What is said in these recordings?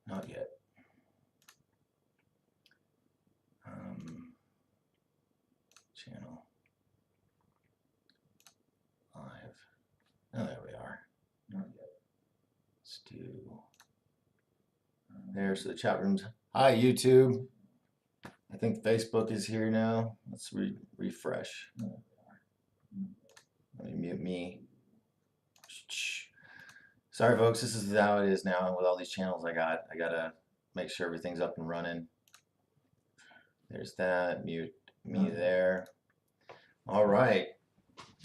Not yet. Channel live. Oh, there we are. Not yet. Let's do there. So the chat room's hi YouTube. I think Facebook is here now. Let's refresh. Let me mute me. Sorry, folks. This is how it is now with all these channels I got. I gotta make sure everything's up and running. There's that. Mute me there. All right.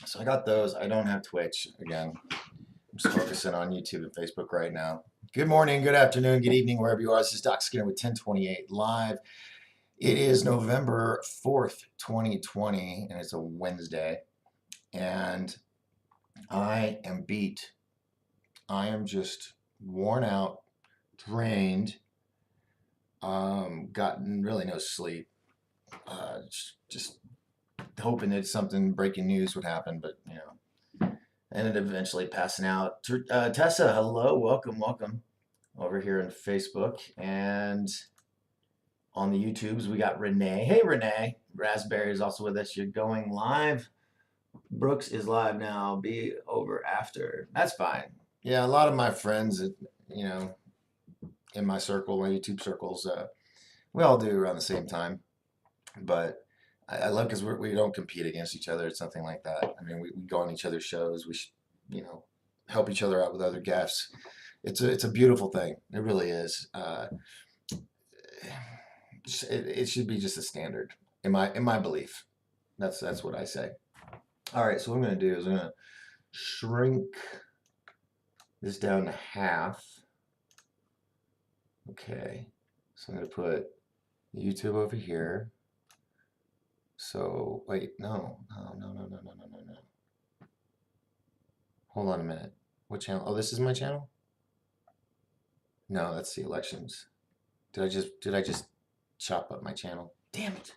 So I got those. I don't have Twitch again. I'm just focusing on YouTube and Facebook right now. Good morning, good afternoon, good evening, wherever you are. This is Doc Skinner with 1028 Live. It is November 4th, 2020, and it's a Wednesday. And I am beat. I am just worn out, drained, gotten really no sleep. Just hoping that something breaking news would happen, but you know, ended up eventually passing out. Tessa, hello, welcome over here on Facebook and on the YouTubes. We got Renee. Hey, Renee. Raspberry is also with us. You're going live. Brooks is live now. Be over after. That's fine. Yeah, a lot of my friends, you know, in my circle, my YouTube circles, we all do around the same time. But I love because we don't compete against each other. It's something like that. I mean, we go on each other's shows. We, you know, help each other out with other guests. It's a beautiful thing. It really is. It should be just a standard in my belief. That's what I say. All right. So what I'm going to do is I'm going to shrink this down to half. Okay. So I'm going to put YouTube over here. So wait, no. Hold on a minute. What channel? Oh, this is my channel? No, that's the elections. Did I just chop up my channel? Damn it.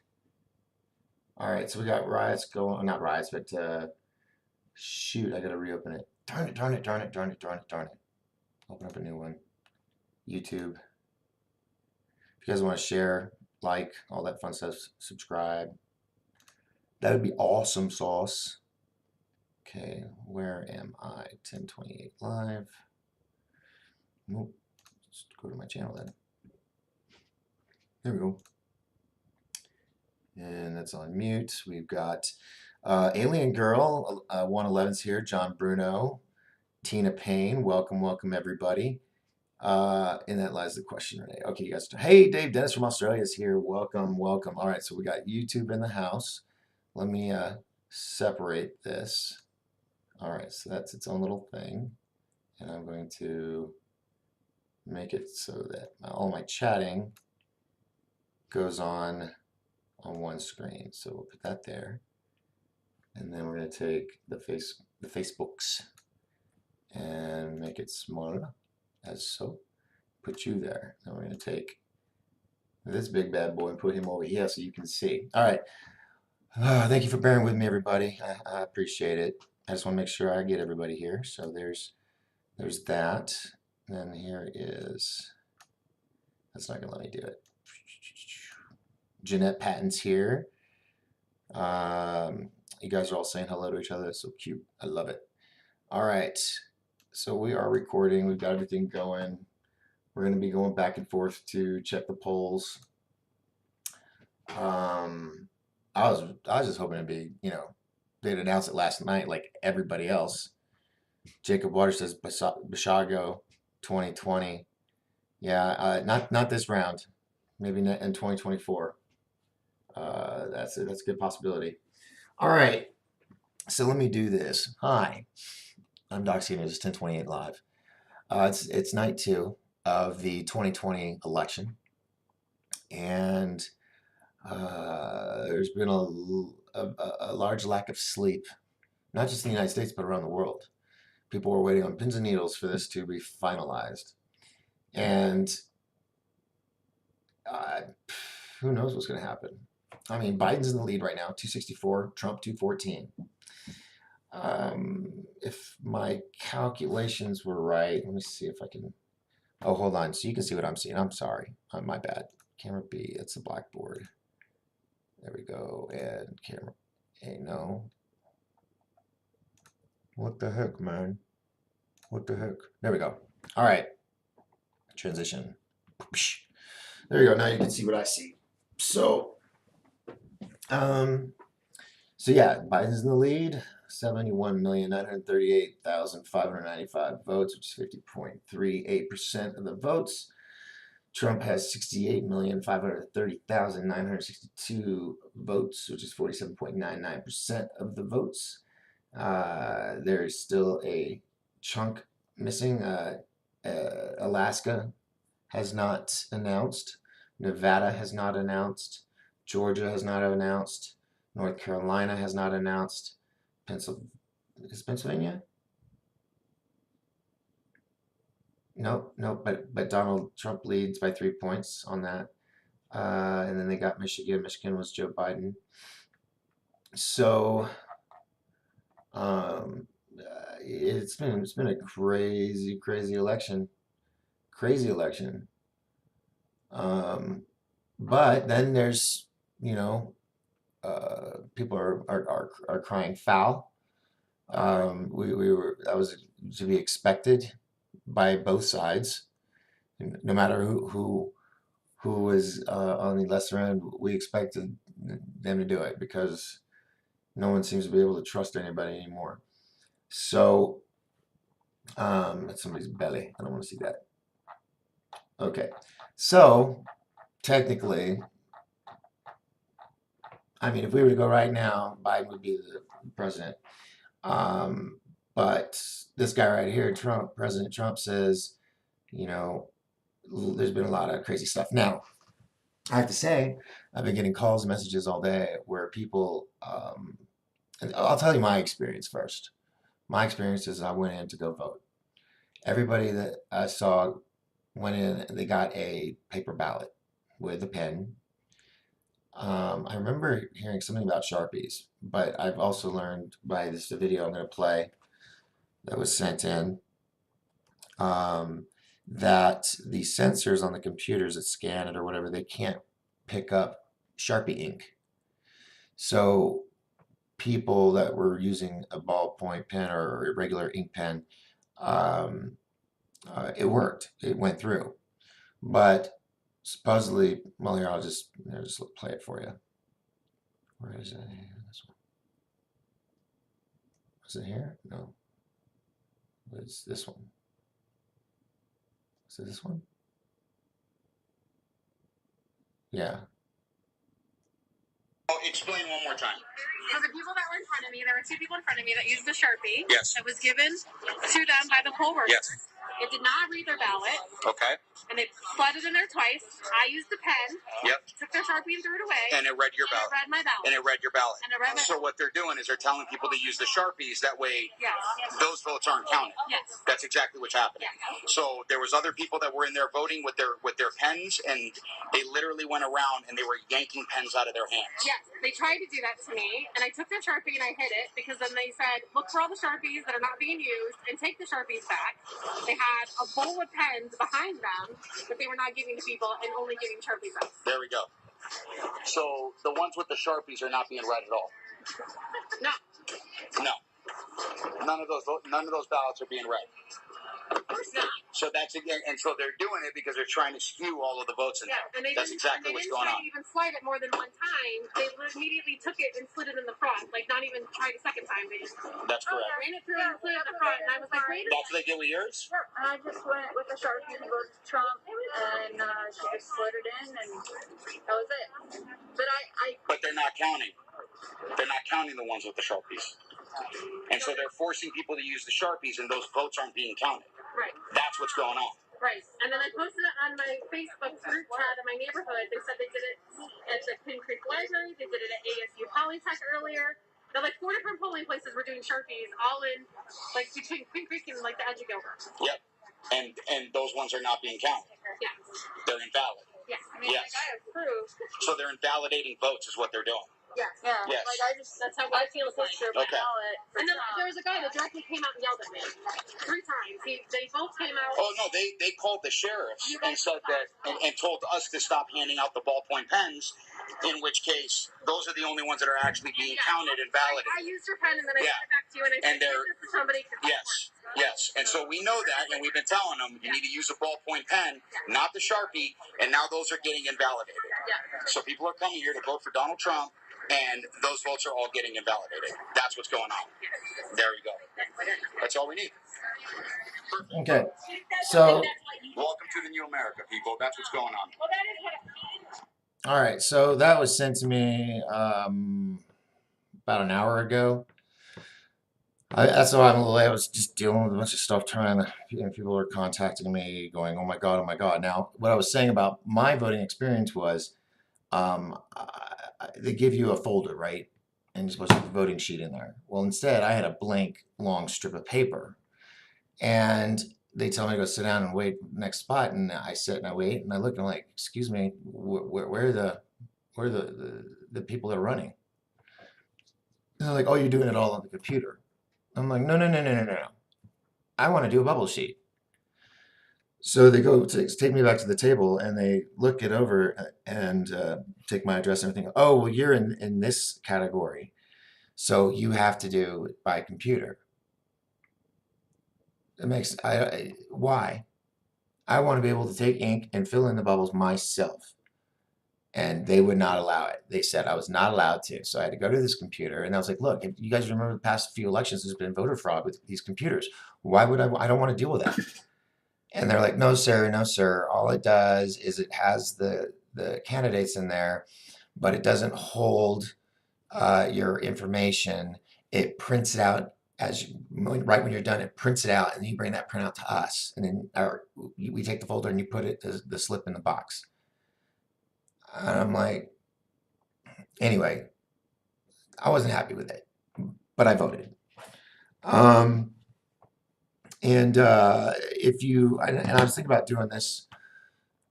All right, so we got riots going, not riots, but shoot, I gotta reopen it. Darn it. Open up a new one. YouTube. If you guys want to share, like, all that fun stuff, subscribe. That would be awesome sauce. Okay, where am I? 1028 live. Nope. Let's go to my channel then. There we go. And that's on mute. We've got Alien Girl, 111's here. John Bruno, Tina Payne. Welcome everybody. And that lies the question, Renee. Okay, you guys. Hey, Dave Dennis from Australia is here. Welcome. All right, so we got YouTube in the house. Let me separate this. All right, so that's its own little thing. And I'm going to make it so that all my chatting goes on one screen. So we'll put that there. And then we're going to take the Facebooks and make it smaller as so. Put you there. Then we're going to take this big bad boy and put him over here so you can see. All right. Thank you for bearing with me, everybody. I appreciate it. I just want to make sure I get everybody here. So there's that. Then here is, that's not going to let me do it. Jeanette Patton's here. You guys are all saying hello to each other. That's so cute. I love it. All right. So we are recording. We've got everything going. We're going to be going back and forth to check the polls. I was just hoping to be, you know, they'd announced it last night like everybody else. Jacob Waters says Bashago 2020. Yeah, not this round. Maybe in 2024. That's a good possibility. All right. So let me do this. Hi, I'm Doc Skinner. This is 1028 Live. It's night 2 of the 2020 election, and there's been a large lack of sleep, not just in the United States but around the world. People were waiting on pins and needles for this to be finalized, and who knows what's going to happen. I mean, Biden's in the lead right now, 264, Trump 214. If my calculations were right, let me see if I can Oh, hold on. So you can see what I'm seeing. I'm sorry. My bad. Camera B. It's the blackboard. There we go. And camera A. No. What the heck, man? What the heck? There we go. All right. Transition. There you go. Now you can see what I see. So, um, yeah, Biden's in the lead. 71,938,595 votes, which is 50.38% of the votes. Trump has 68,530,962 votes, which is 47.99% of the votes. There's still a chunk missing. Alaska has not announced. Nevada has not announced. Georgia has not announced. North Carolina has not announced. Is Pennsylvania? No, but Donald Trump leads by 3 points on that. And then they got Michigan. Michigan was Joe Biden. So it's been a crazy election. Crazy election. But then there's, people are crying foul. That was to be expected by both sides. No matter who was on the lesser end, we expected them to do it because no one seems to be able to trust anybody anymore. So, that's somebody's belly. I don't want to see that. Okay, so technically, I mean, if we were to go right now, Biden would be the president. But this guy right here, Trump, President Trump says, you know, there's been a lot of crazy stuff. Now, I have to say, I've been getting calls and messages all day where people, and I'll tell you my experience first. My experience is I went in to go vote. Everybody that I saw went in, they got a paper ballot with a pen. I remember hearing something about Sharpies, but I've also learned by this video I'm going to play that was sent in, that the sensors on the computers that scan it or whatever, they can't pick up Sharpie ink. So people that were using a ballpoint pen or a regular ink pen, um, it worked. It went through. But supposedly, well, here, I'll just play it for you. Where is it? This one. Is it here? No. It's this one. Is it this one? Yeah. Oh, explain one more time. So the people that were in front of me, there were two people in front of me that used the Sharpie. Yes. That was given to them by the poll workers. Yes. It did not read their ballot. Okay. And they flooded in there twice. I used the pen. Yep. Took their Sharpie and threw it away. And it read your ballot. It read my ballot. And it read your ballot. And it read my ballot. So what they're doing is they're telling people to use the Sharpies. That way, yes, those votes aren't counted. Yes. That's exactly what's happening. Yes. So there was other people that were in there voting with their pens, and they literally went around and they were yanking pens out of their hands. Yes. They tried to do that to me, and I took their Sharpie and I hid it because then they said, look for all the Sharpies that are not being used and take the Sharpies back. They had a bowl of pens behind them that they were not giving to people and only giving Sharpies out. There we go. So the ones with the Sharpies are not being read at all? No. No. None of those ballots are being read. Of course not. So that's again, and so they're doing it because they're trying to skew all of the votes in there. And that's exactly what's going on. They didn't even slide it more than one time. They immediately took it and slid it in the front, like not even tried a second time. They just that's correct. Ran it through and slid it in the front, and I was like, wait. That's what they did with yours? Yep. And I just went with the Sharpie to go to Trump, and she just slid it in, and that was it. But they're not counting. They're not counting the ones with the Sharpies. And so they're forcing people to use the Sharpies, and those votes aren't being counted. Right. That's what's going on. Right. And then I posted it on my Facebook group chat in my neighborhood. They said they did it at the Pin Creek Library. They did it at ASU Polytech earlier. They're like 4 different polling places were doing Sharpies, all in, like, between Pin Creek and, like, the edge of Gilbert. Yep. And those ones are not being counted. Yes. They're invalid. Yes. I mean, yes. The guy has proof. So they're invalidating votes is what they're doing. Yes. Yeah. Yes. Like that's how I feel. Picture of my ballot. And then there was a guy that directly came out and yelled at me 3 times. They both came out. Oh no, they called the sheriff and said that and told us to stop handing out the ballpoint pens. In which case, those are the only ones that are actually being counted and validated. I used your pen and then I gave it back to you and I said, "Give this to somebody." Yes. And so we know that, and we've been telling them you need to use a ballpoint pen, not the Sharpie, and now those are getting invalidated. Yeah. So people are coming here to vote for Donald Trump, and those votes are all getting invalidated. That's what's going on. There you go. That's all we need. Okay, so welcome to the new America, people. That's what's going on. all right, so that was sent to me about an hour ago. That's why I'm a little late. I was just dealing with a bunch of stuff, people are contacting me, going, "Oh my God, oh my God." Now, what I was saying about my voting experience was, they give you a folder, right? And you're supposed to put a voting sheet in there. Well, instead, I had a blank, long strip of paper, and they tell me to go sit down and wait next spot, and I sit and I wait, and I look and I'm like, "Excuse me, where are the people that are running?" And they're like, "Oh, you're doing it all on the computer." I'm like, "No, no, no, no, no, no. I want to do a bubble sheet." So they go to take me back to the table and they look it over and take my address and everything. "Oh, well, you're in this category, so you have to do it by computer." It makes why? I want to be able to take ink and fill in the bubbles myself. And they would not allow it. They said I was not allowed to. So I had to go to this computer and I was like, "Look, if you guys remember the past few elections, there's been voter fraud with these computers. Why would I don't want to deal with that." And they're like, "No, sir, no, sir. All it does is it has the candidates in there, but it doesn't hold your information. It prints it out right when you're done. It prints it out, and you bring that printout to us, and then we take the folder and you put the slip in the box." And I'm like, anyway, I wasn't happy with it, but I voted. And if you and I was thinking about doing this.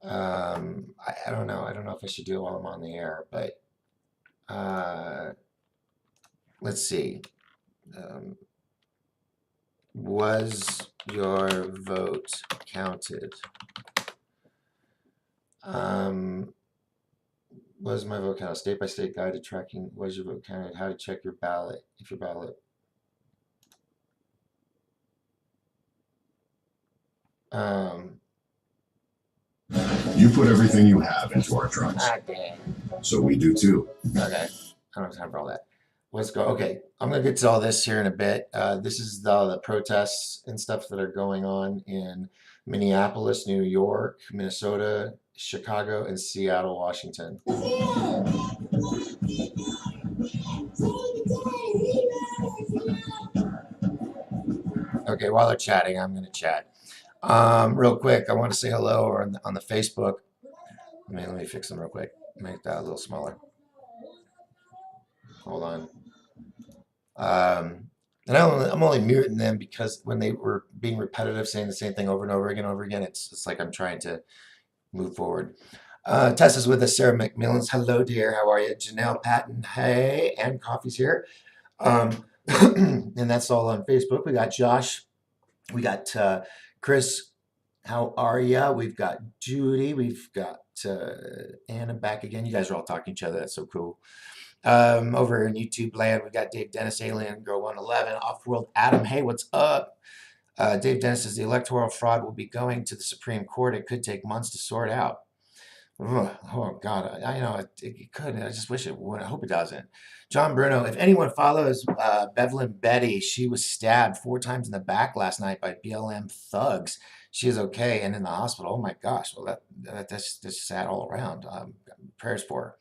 I don't know. I don't know if I should do it while I'm on the air, but let's see. Was your vote counted? Was my vote counted? State by state guide to tracking. Was your vote counted? How to check your ballot? If your ballot. You put everything you have into our trucks. Okay. So we do too. Okay. I don't have time for all that. Let's go. Okay. I'm going to get to all this here in a bit. This is the protests and stuff that are going on in Minneapolis, New York, Minnesota, Chicago, and Seattle, Washington. Okay, while they're chatting, I'm going to chat. Real quick, I want to say hello on the Facebook. Let me fix them real quick. Make that a little smaller. Hold on. And I'm only muting them because when they were being repetitive, saying the same thing over and over again, it's like I'm trying to move forward. Tessa's with us. Sarah McMillans. Hello, dear. How are you? Janelle Patton. Hey. And Coffee's here. And that's all on Facebook. We got Josh. We got Chris. How are ya? We've got Judy. We've got Anna back again. You guys are all talking to each other. That's so cool. Over in YouTube land, we got Dave Dennis, Alien Girl 111, Off-World Adam. Hey, what's up? Dave Dennis says the electoral fraud will be going to the Supreme Court. It could take months to sort out. Oh God, I know it could. I just wish it would. I hope it doesn't. John Bruno, if anyone follows Bevelyn Betty, she was stabbed 4 times in the back last night by BLM thugs. She is okay and in the hospital. Oh my gosh, well that's sad all around. Prayers for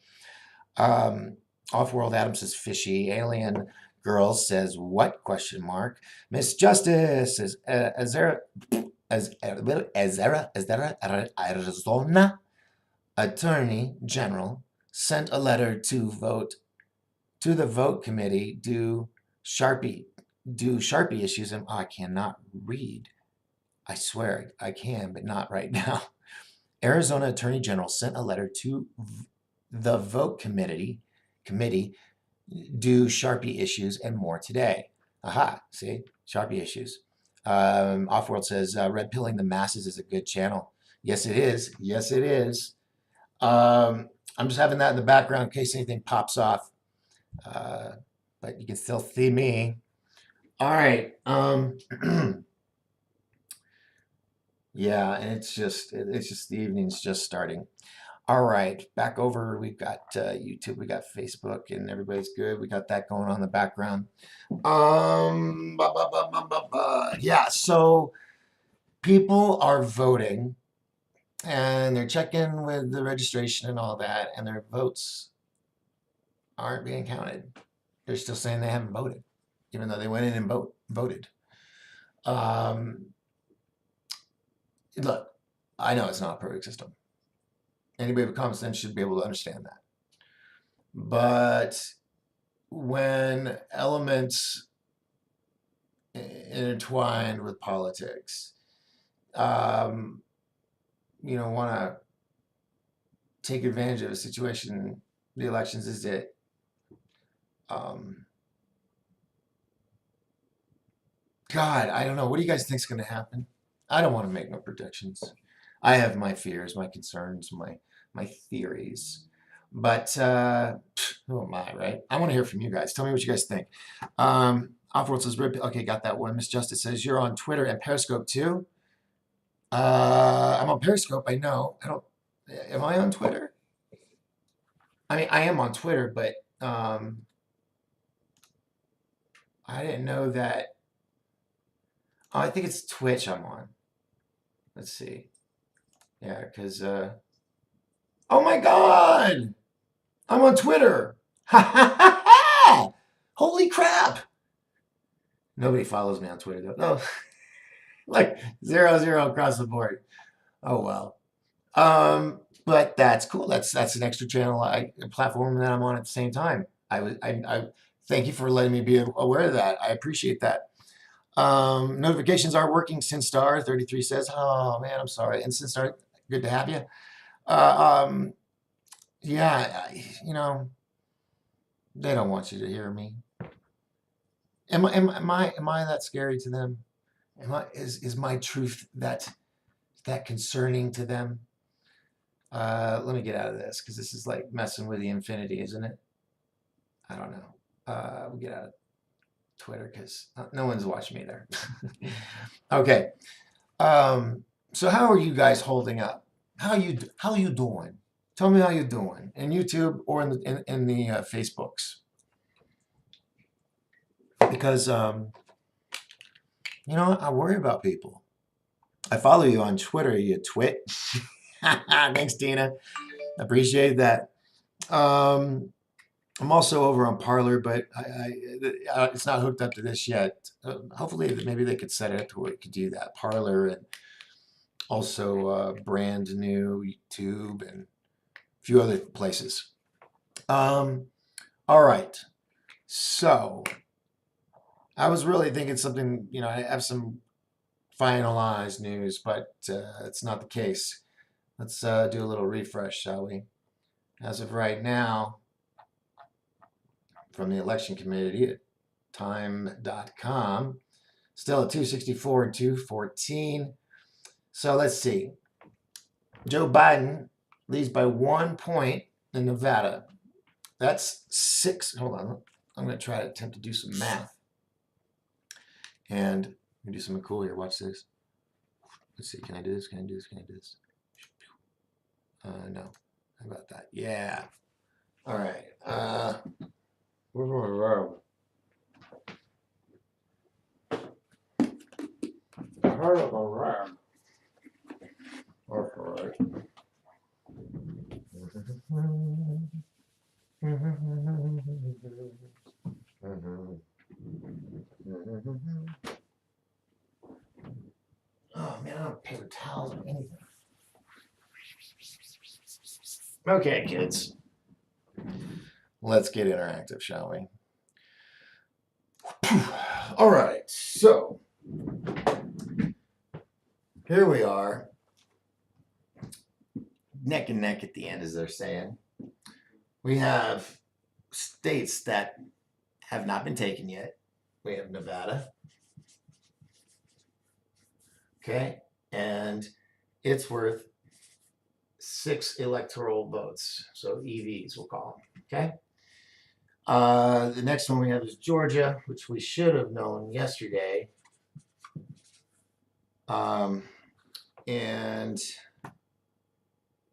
her. Off-World Adam says fishy. Alien Girl says what? Question mark. Miss Justice says Arizona Attorney General sent a letter to the vote committee do Sharpie issues. And I cannot read. I swear I can, but not right now. Arizona Attorney General sent a letter to the vote committee do Sharpie issues and more today. Aha, see? Sharpie issues. Offworld says, red pilling the masses is a good channel. Yes, it is. Yes, it is. I'm just having that in the background in case anything pops off. But you can still see me. All right. Yeah, and it's just the evening's just starting. All right, back over. We've got YouTube, we got Facebook, and everybody's good. We got that going on in the background. Yeah, so people are voting and they're checking with the registration and all that, and their votes aren't being counted. They're still saying they haven't voted, even though they went in and voted. Look, I know it's not a perfect system. Anybody with common sense should be able to understand that. But when elements intertwined with politics, want to take advantage of a situation, the elections is it. God, I don't know. What do you guys think is going to happen? I don't want to make no predictions. I have my fears, my concerns, my theories. But who am I, right? I want to hear from you guys. Tell me what you guys think. Offworld says, okay, got that one. Miss Justice says, you're on Twitter and Periscope too? I'm on Periscope, I know. Am I on Twitter? I mean, I am on Twitter, but I didn't know that. Oh, I think it's Twitch I'm on. Let's see. Yeah, because, oh my God! I'm on Twitter! Ha ha ha ha! Holy crap! Nobody follows me on Twitter, though. No. Like 0-0 across the board. Oh, well. But that's cool. That's an extra channel, a platform that I'm on at the same time. I thank you for letting me be aware of that. I appreciate that. Notifications are working. Sinstar 33 says, "Oh man, I'm sorry." And Sinstar, good to have you. Yeah, they don't want you to hear me. Am I that scary to them? Is my truth that concerning to them? Let me get out of this because this is like messing with the infinity, isn't it? I don't know. We'll get out of Twitter because no one's watching me there. Okay. So how are you guys holding up? How you doing? Tell me how you're doing in YouTube or in the Facebooks. Because I worry about people. I follow you on Twitter, you twit. Thanks, Tina. Appreciate that. I'm also over on Parler, but it's not hooked up to this yet. Hopefully, maybe they could set it up to where it could do that. Parler and also brand new YouTube and a few other places. All right. So I was really thinking something, I have some finalized news, but it's not the case. Let's do a little refresh, shall we? As of right now, from the election committee at time.com, still at 264 and 214. So let's see. Joe Biden leads by 1 point in Nevada. That's 6. Hold on. I'm going to try to attempt to do some math. And I'm going to do something cool here. Watch this. Let's see. Can I do this? Can I do this? Can I do this? No. How about that? Yeah. All right. Oh man, I don't have paper towels or anything. Okay, kids. Let's get interactive, shall we? All right, so here we are. Neck and neck at the end, as they're saying. We have states that have not been taken yet. We have Nevada. Okay. And it's worth 6 electoral votes. So EVs, we'll call them. Okay. The next one we have is Georgia, which we should have known yesterday. And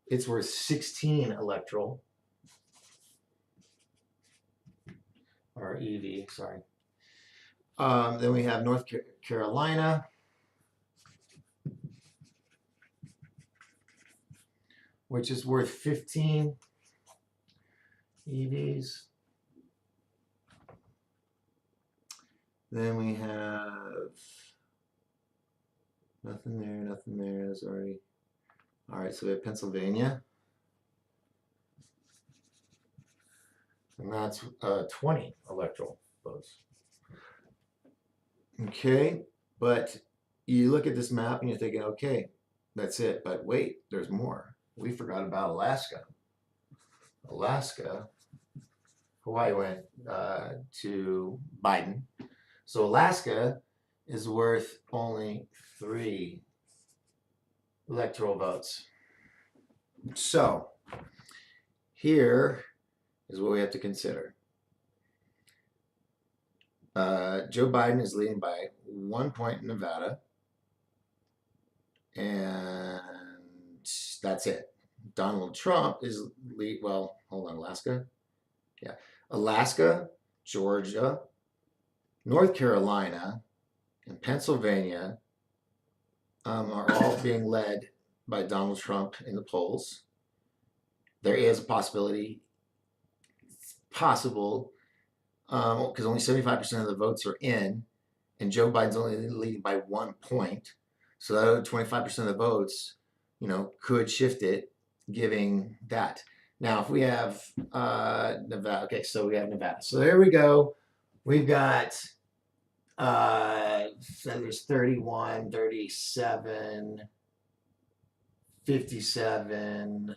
it's worth 16 electoral. Or EV, sorry. Then we have North Carolina. Which is worth 15 EVs. Then we have nothing there. That's already. All right, so we have Pennsylvania. And that's 20 electoral votes. Okay, but you look at this map and you're thinking, okay, that's it. But wait, there's more. We forgot about Alaska. Hawaii went to Biden. So Alaska is worth only 3 electoral votes. So here is what we have to consider. Joe Biden is leading by 1 point in Nevada. And that's it. Donald Trump is well, hold on, Alaska. Yeah. Alaska, Georgia, North Carolina, and Pennsylvania are all being led by Donald Trump in the polls. There is a possibility, it's possible, because only 75% of the votes are in, and Joe Biden's only leading by 1 point. So that other 25% of the votes, could shift it, giving that. Now, if we have Nevada, okay, so we have Nevada. So there we go. We've got, so there's 31, 37, 57,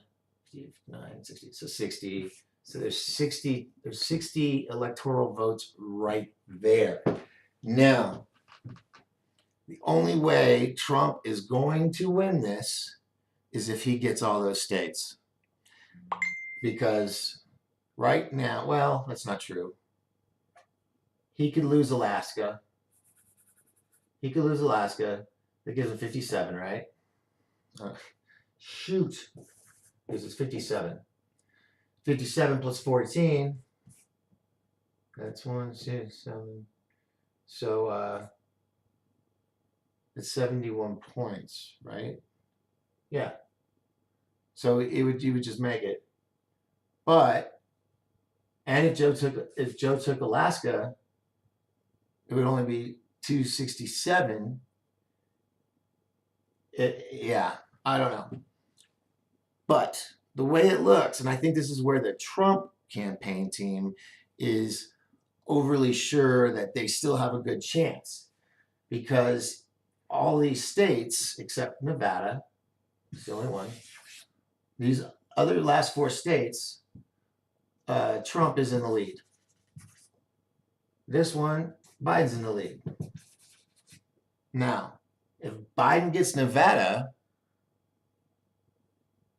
59, 60, so 60. So there's 60 electoral votes right there. Now, the only way Trump is going to win this is if he gets all those states. Because right now, well, that's not true. He could lose Alaska. That gives him 57, right? Shoot. This is 57. 57 plus 14. That's 1, 6, 7. So it's 71 points, right? Yeah. So you would just make it. But and if Joe took Alaska, it would only be 267. Yeah, I don't know. But the way it looks, and I think this is where the Trump campaign team is overly sure that they still have a good chance, because all these states, except Nevada, it's the only one, these other last 4 states, Trump is in the lead. This one, Biden's in the lead. Now, if Biden gets Nevada,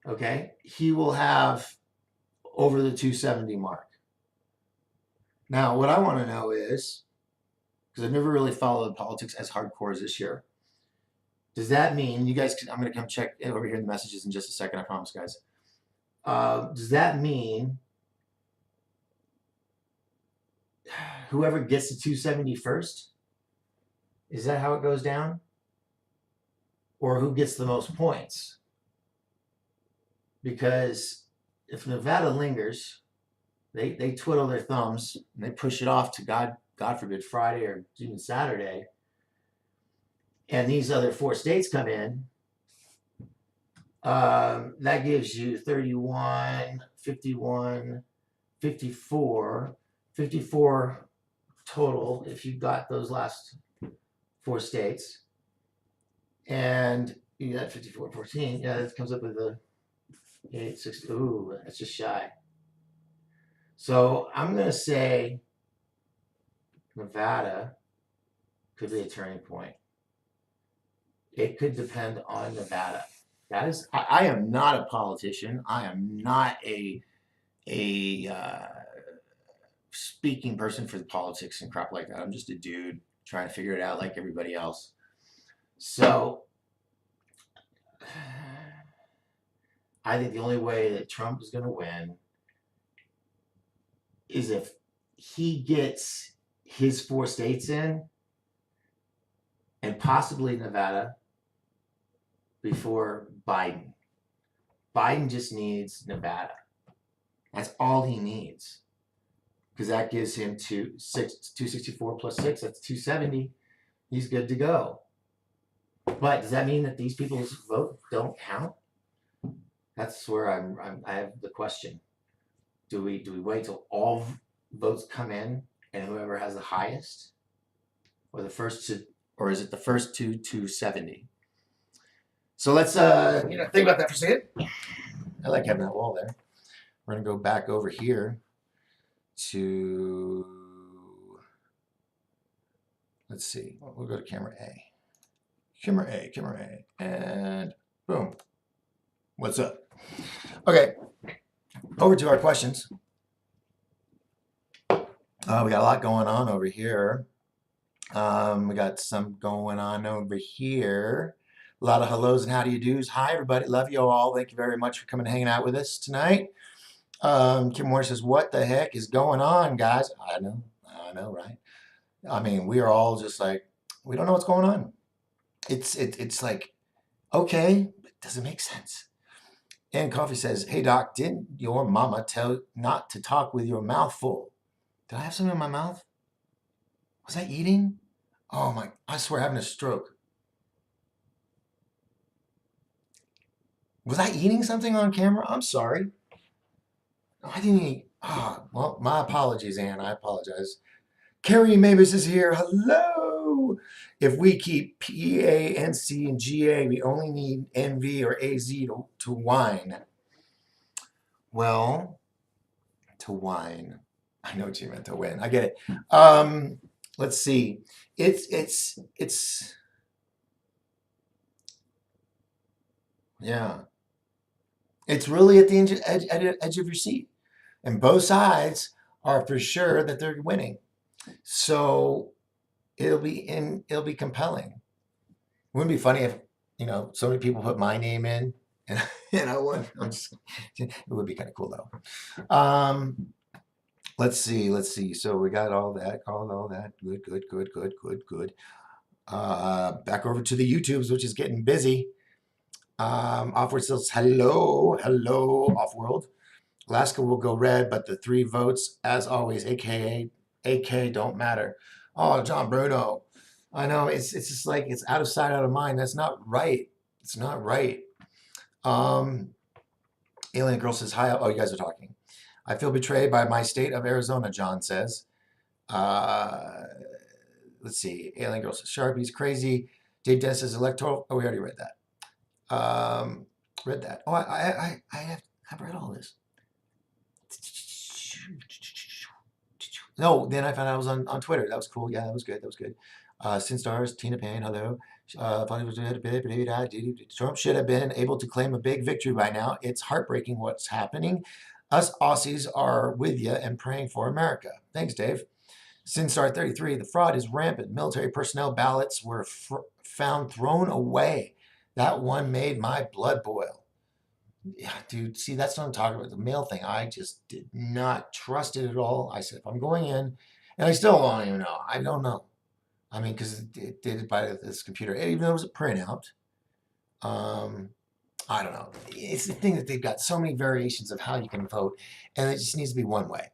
okay, he will have over the 270 mark. Now, what I want to know is, because I've never really followed politics as hardcore as this year, does that mean, you guys, I'm going to come check over here in the messages in just a second, I promise, guys. Does that mean whoever gets to 270 first, is that how it goes down? Or who gets the most points? Because if Nevada lingers, they twiddle their thumbs and they push it off to God forbid, Friday or even Saturday, and these other 4 states come in, that gives you 31, 51, 54 total if you got those last 4 states. And you got 54, 14. Yeah, that comes up with the 8, 60. Ooh, that's just shy. So I'm going to say Nevada could be a turning point. It could depend on Nevada. That is, I am not a politician. I am not a speaking person for the politics and crap like that. I'm just a dude trying to figure it out like everybody else. So I think the only way that Trump is going to win is if he gets his 4 states in and possibly Nevada before Biden. Biden just needs Nevada. That's all he needs. Because that gives him 264 plus 6, that's 270. He's good to go. But does that mean that these people's vote don't count? That's where I have the question. Do we wait till all votes come in and whoever has the highest, or is it the first to 270? So let's think about that for a second. I like having that wall there. We're gonna go back over here to, let's see. We'll go to camera A. Camera A, and boom. What's up? Okay, over to our questions. We got a lot going on over here. We got some going on over here. A lot of hellos and how do you do's. Hi, everybody. Love you all. Thank you very much for coming and hanging out with us tonight. Kim Moore says, what the heck is going on, guys? I know, right? I mean, we are all just like, we don't know what's going on. It's like, okay, but does it make sense? And Coffee says, hey, Doc, didn't your mama tell not to talk with your mouth full? Did I have something in my mouth? Was I eating? Oh my, I swear, having a stroke. Was I eating something on camera? I'm sorry. No, I didn't eat. Ah, well, my apologies, Ann. I apologize. Carrie Mavis is here. Hello. If we keep P, A, N, C, and G, A, we only need N, V, or A, Z to whine. Well, to whine. I know what you meant, to win. I get it. Let's see. It's yeah. It's really at the edge of your seat. And both sides are for sure that they're winning. So it'll be compelling. Wouldn't it be funny if, so many people put my name in and I won? It would be kind of cool though. Let's see. So we got all that. Good. Back over to the YouTubes, which is getting busy. Offworld says, hello, Offworld. Alaska will go red, but the 3 votes, as always, aka AK, don't matter. Oh, John Bruno. I know, it's just like, it's out of sight, out of mind. That's not right. It's not right. Alien Girl says, hi. Oh, you guys are talking. I feel betrayed by my state of Arizona, John says. Let's see. Alien Girl says, Sharpie's crazy. Dave Dennis says, electoral. Oh, we already read that. Read that. Oh, I've read all this. No, then I found out I was on Twitter. That was cool. Yeah, that was good. Sin Stars, Tina Payne, hello. Trump should have been able to claim a big victory by now. It's heartbreaking what's happening. Us Aussies are with you and praying for America. Thanks, Dave. SinStar 33, the fraud is rampant. Military personnel ballots were found thrown away. That one made my blood boil. Yeah, dude, see, that's what I'm talking about. The mail thing, I just did not trust it at all. I said, if I'm going in, and I still don't even know. I don't know. I mean, because it did it by this computer, even though it was a printout. I don't know. It's the thing that they've got so many variations of how you can vote, and it just needs to be one way.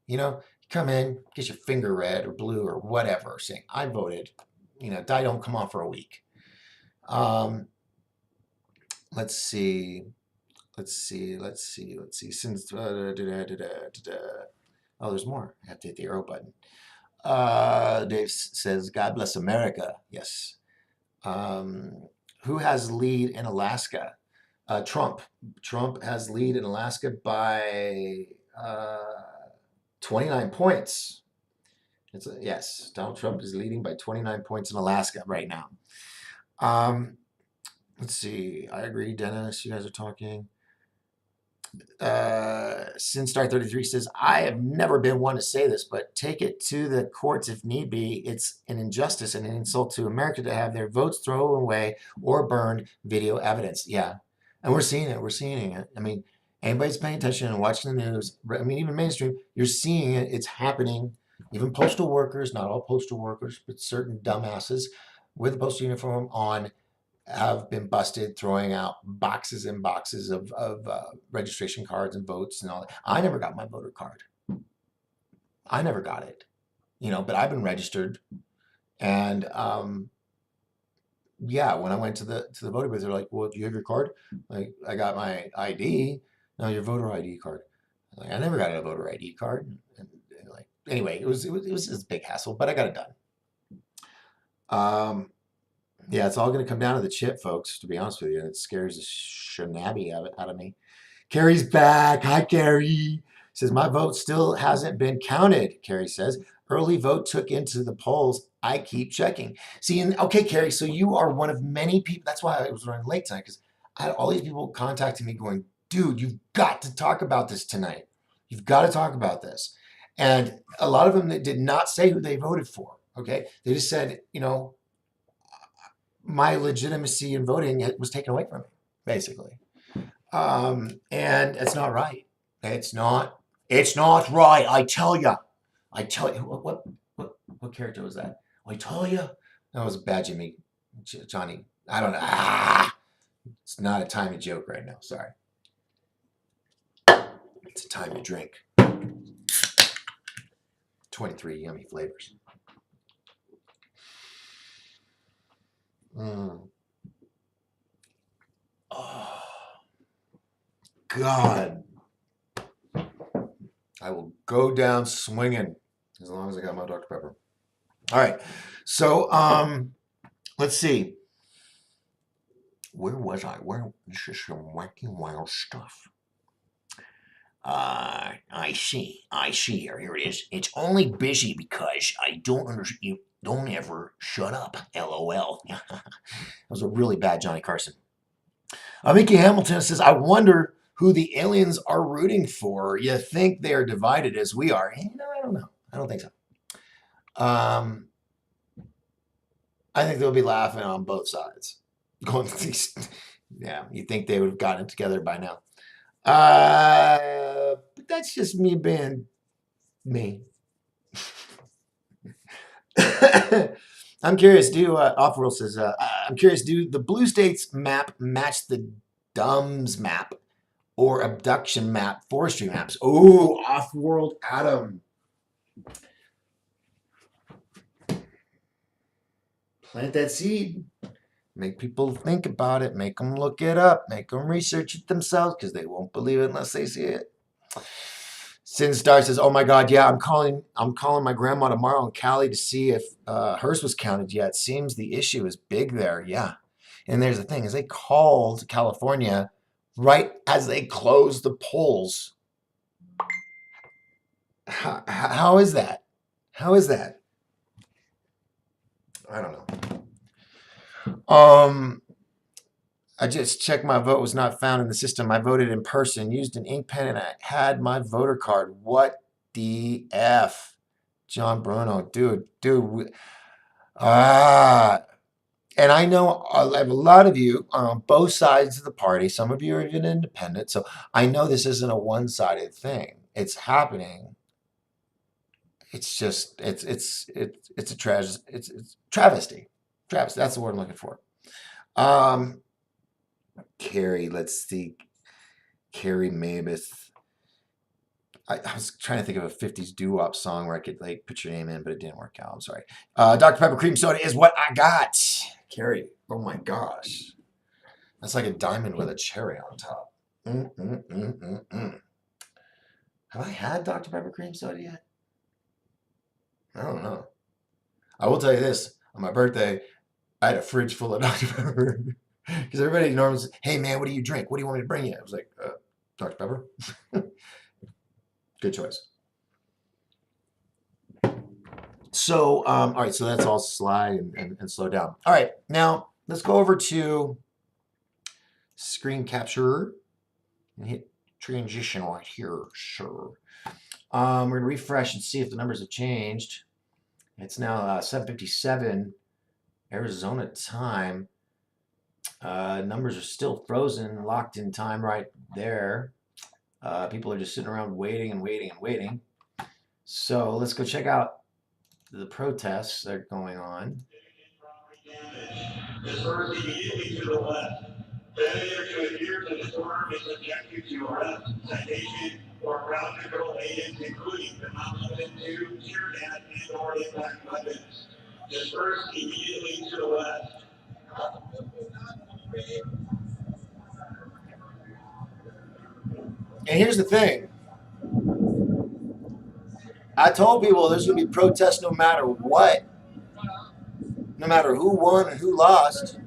You come in, get your finger red or blue or whatever, saying, I voted. Die don't come on for a week. Let's see. Since oh, there's more. I have to hit the arrow button. Dave says, God bless America. Yes. Who has lead in Alaska? Trump. Trump has lead in Alaska by 29 points. Yes, Donald Trump is leading by 29 points in Alaska right now. Let's see. I agree, Dennis. You guys are talking. SinStar33 says, I have never been one to say this, but take it to the courts if need be. It's an injustice and an insult to America to have their votes thrown away or burned video evidence. Yeah. And we're seeing it. We're seeing it. I mean, anybody's paying attention and watching the news, I mean, even mainstream, you're seeing it. It's happening. Even postal workers, not all postal workers, but certain dumbasses with a postal uniform on have been busted throwing out boxes and boxes of registration cards and votes and all that. I never got my voter card. I never got it, but I've been registered. And yeah, when I went to the voting booth, they're like, "Well, do you have your card?" Like, I got my ID. No, your voter ID card. Like, I never got a voter ID card. And like, anyway, it was just a big hassle, but I got it done. Yeah, it's all going to come down to the chip, folks, to be honest with you. It scares the shenabby out of me. Carrie's back. Hi, Carrie. Says, my vote still hasn't been counted, Carrie says. Early vote took into the polls. I keep checking. See, okay, Carrie, so you are one of many people. That's why I was running late tonight, because I had all these people contacting me going, dude, you've got to talk about this tonight. You've got to talk about this. And a lot of them that did not say who they voted for, okay? They just said, my legitimacy in voting was taken away from me, basically. And it's not right. It's not right. I tell you. What character was that? I tell you. That was Bad Jimmy, Johnny. I don't know. It's not a time to joke right now. Sorry. It's a time to drink. 23 yummy flavors. Oh, God. I will go down swinging as long as I got my Dr. Pepper. All right. So, let's see. Where was I? This is some wacky, wild stuff. I see. Here it is. It's only busy because I don't understand. You don't ever shut up. LOL. That was a really bad Johnny Carson. Mickey Hamilton says, I wonder who the aliens are rooting for. You think they are divided as we are? I don't know. I don't think so. I think they'll be laughing on both sides. Yeah, you think they would have gotten it together by now. But that's just me being me. I'm curious, Off-World says, I'm curious, do the blue states map match the DUMS map or abduction map, forestry maps? Oh, Off-World Adam. Plant that seed. Make people think about it. Make them look it up. Make them research it themselves, because they won't believe it unless they see it. Sinstar says, "Oh my God, yeah, I'm calling my grandma tomorrow in Cali to see if hers was counted yet. Seems the issue is big there." Yeah, and there's the thing: is they called California right as they closed the polls. How is that? How is that? I don't know. I just checked my vote was not found in the system. I voted in person, used an ink pen, and I had my voter card. What the F? John Bruno, dude. And I know I have a lot of you are on both sides of the party. Some of you are even independent. So I know this isn't a one-sided thing. It's happening. It's just, it's a travesty. Travesty, that's the word I'm looking for. Carrie, let's see. Carrie Mabeth. I was trying to think of a 50s doo-wop song where I could put your name in, but it didn't work out. I'm sorry. Dr. Pepper Cream Soda is what I got. Carrie, oh my gosh. That's like a diamond with a cherry on top. Have I had Dr. Pepper Cream Soda yet? I don't know. I will tell you this. On my birthday, I had a fridge full of Dr. Pepper. Because everybody normally says, hey man, what do you drink? What do you want me to bring you? I was like, Dr. Pepper. Good choice. So, all right, so that's all slide and slow down. All right, now let's go over to screen capture and hit transition right here, sure. We're gonna refresh and see if the numbers have changed. It's now 7:57 Arizona time. Numbers are still frozen, locked in time right there. People are just sitting around waiting and waiting and waiting. So let's go check out the protests that are going on. Dispersed immediately to the left. Failure to adhere to this order is subjected to arrest, citation, or ground control agents, including but not limited to tear gas and/or impact weapons. Dispersed immediately to the left. And here's the thing. I told people there's going to be protests no matter what. No matter who won and who lost.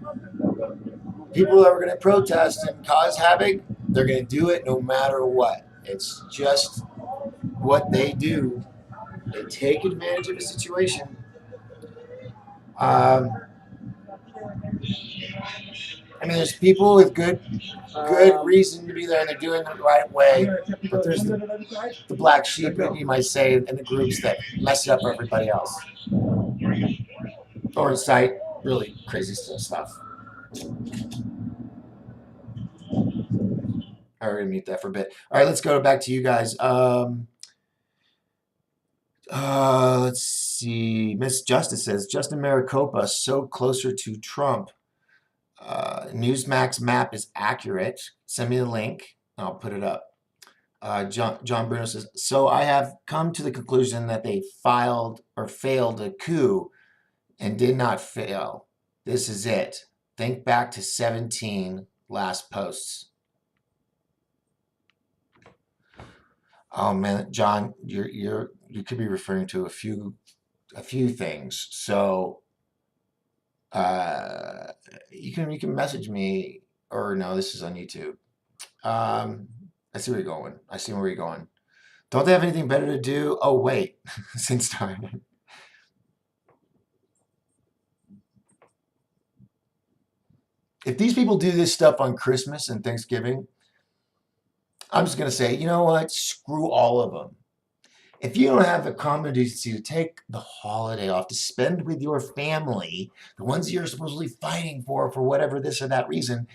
People that are going to protest and cause havoc, they're going to do it no matter what. It's just what they do. They take advantage of a situation. I mean, there's people with good reason to be there and they're doing it the right way. But there's the black sheep, you might say, and the groups that mess it up for everybody else. Or incite really crazy stuff. All right, we're gonna mute that for a bit. All right, let's go back to you guys. Let's see. Miss Justice says Justin Maricopa so closer to Trump. Newsmax map is accurate. Send me the link. I'll put it up. John Bruno says, so I have come to the conclusion that they filed or failed a coup and did not fail. This is it. Think back to 17 last posts. Oh man, John, you could be referring to a few things. So you can message me, or no, this is on YouTube. I see where you're going. I see where you're going. Don't they have anything better to do? Oh wait, since time. If these people do this stuff on Christmas and Thanksgiving, I'm just going to say, you know what? Screw all of them. If you don't have the common decency to take the holiday off to spend with your family, the ones you're supposedly fighting for whatever this or that reason,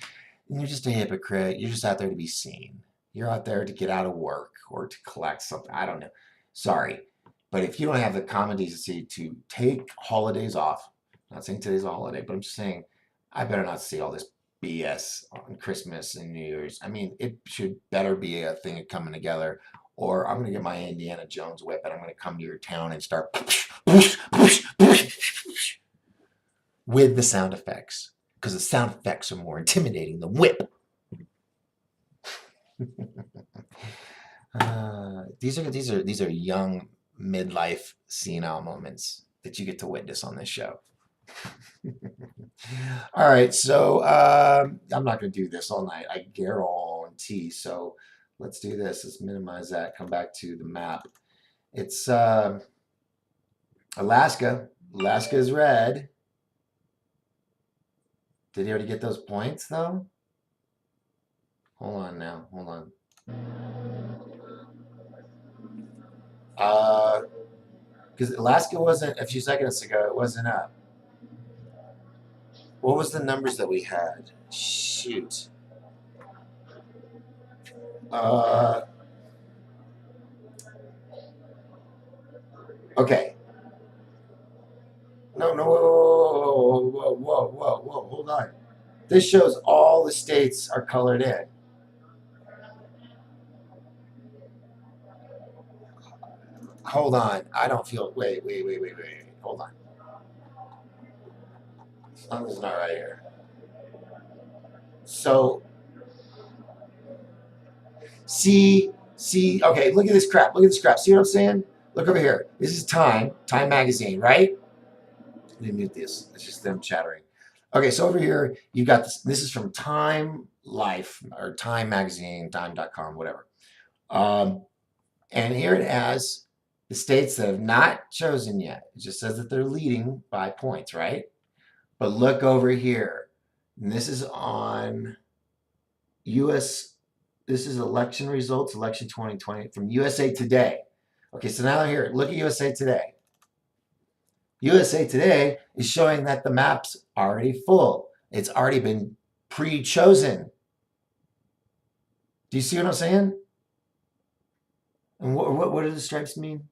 then you're just a hypocrite. You're just out there to be seen. You're out there to get out of work or to collect something. I don't know. Sorry. But if you don't have the common decency to take holidays off, I'm not saying today's a holiday, but I'm just saying I better not see all this BS on Christmas and New Year's. I mean, it should better be a thing of coming together, or I'm going to get my Indiana Jones whip and I'm going to come to your town and start with the sound effects, because the sound effects are more intimidating than whip. These are young midlife senile moments that you get to witness on this show. All right, so I'm not going to do this all night. I guarantee. So let's do this. Let's minimize that. Come back to the map. It's Alaska. Alaska is red. Did he already get those points though? Hold on now. Hold on. Because Alaska wasn't a few seconds ago. It wasn't up. What was the numbers that we had? Shoot. Okay. No, whoa, hold on. This shows all the states are colored in. Hold on. I don't feel, wait. Hold on. Something's not right here. So, see, okay, look at this crap. See what I'm saying? Look over here. This is Time Magazine, right? Let me mute this. It's just them chattering. Okay, so over here, you've got this. This is from Time Life or Time Magazine, time.com, whatever. And here it has the states that have not chosen yet. It just says that they're leading by points, right? But look over here. And this is on US, this is election results, election 2020 from USA Today. Okay, so now here, look at USA Today. USA Today is showing that the map's already full. It's already been pre-chosen. Do you see what I'm saying? And what do the stripes mean?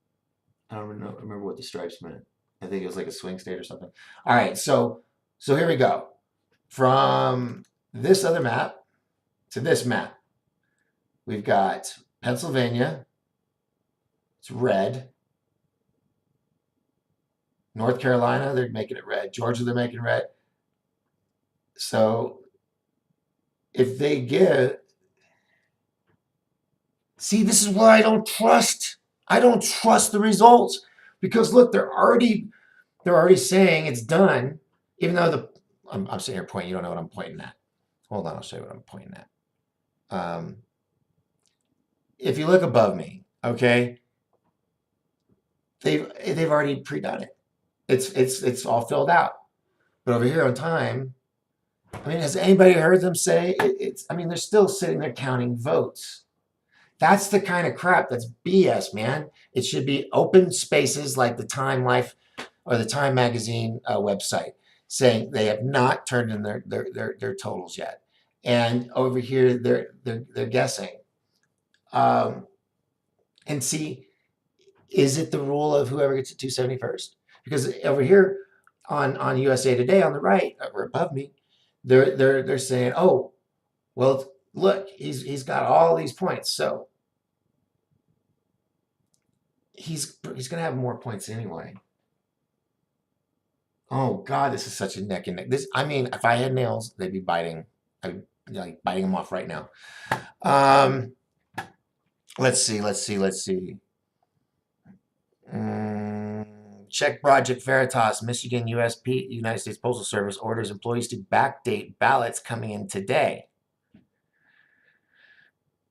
I don't remember what the stripes meant. I think it was like a swing state or something. All right, so here we go. From this other map to this map, we've got Pennsylvania. It's red. North Carolina, they're making it red. Georgia, they're making red. So if they get, see, this is why I don't trust. I don't trust the results because look, they're already saying it's done, even though I'm sitting here pointing. You don't know what I'm pointing at. Hold on, I'll show you what I'm pointing at. If you look above me, okay, they've already pre-done it. It's all filled out. But over here on time, I mean, has anybody heard them say it's? I mean, they're still sitting there counting votes. That's the kind of crap that's BS, man. It should be open spaces like the Time Life or the Time Magazine website saying they have not turned in their totals yet, and over here they're guessing. And see, is it the rule of whoever gets to 270 first? Because over here on USA Today on the right, or above me, they're saying, oh, well, look, he's got all these points, so he's gonna have more points anyway. Oh God, this is such a neck and neck. This, I mean, if I had nails, they'd be biting. I'd be like biting them off right now. Let's see. Check Project Veritas, Michigan USP, United States Postal Service orders employees to backdate ballots coming in today.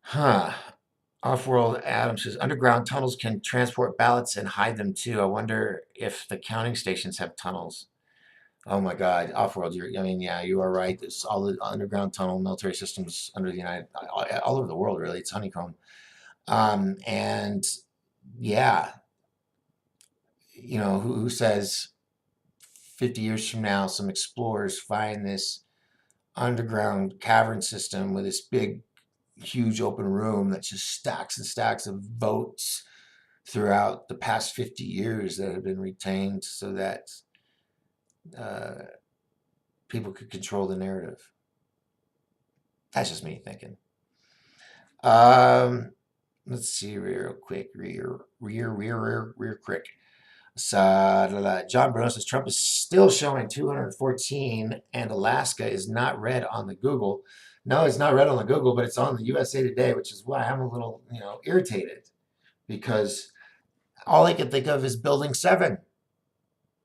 Huh. Offworld Adam says underground tunnels can transport ballots and hide them too. I wonder if the counting stations have tunnels. Oh my God, Offworld! I mean, yeah, you are right. There's all the underground tunnel military systems under the all over the world. Really, it's honeycomb. And yeah, you know, who says 50 years from now, some explorers find this underground cavern system with this big, huge open room that's just stacks and stacks of votes throughout the past 50 years that have been retained so that people could control the narrative. That's just me thinking. Let's see real quick. Real quick. John Bruno says Trump is still showing 214 and Alaska is not red on the Google. No, it's not red on the Google, but it's on the USA Today, which is why I'm a little, irritated because all I can think of is Building 7.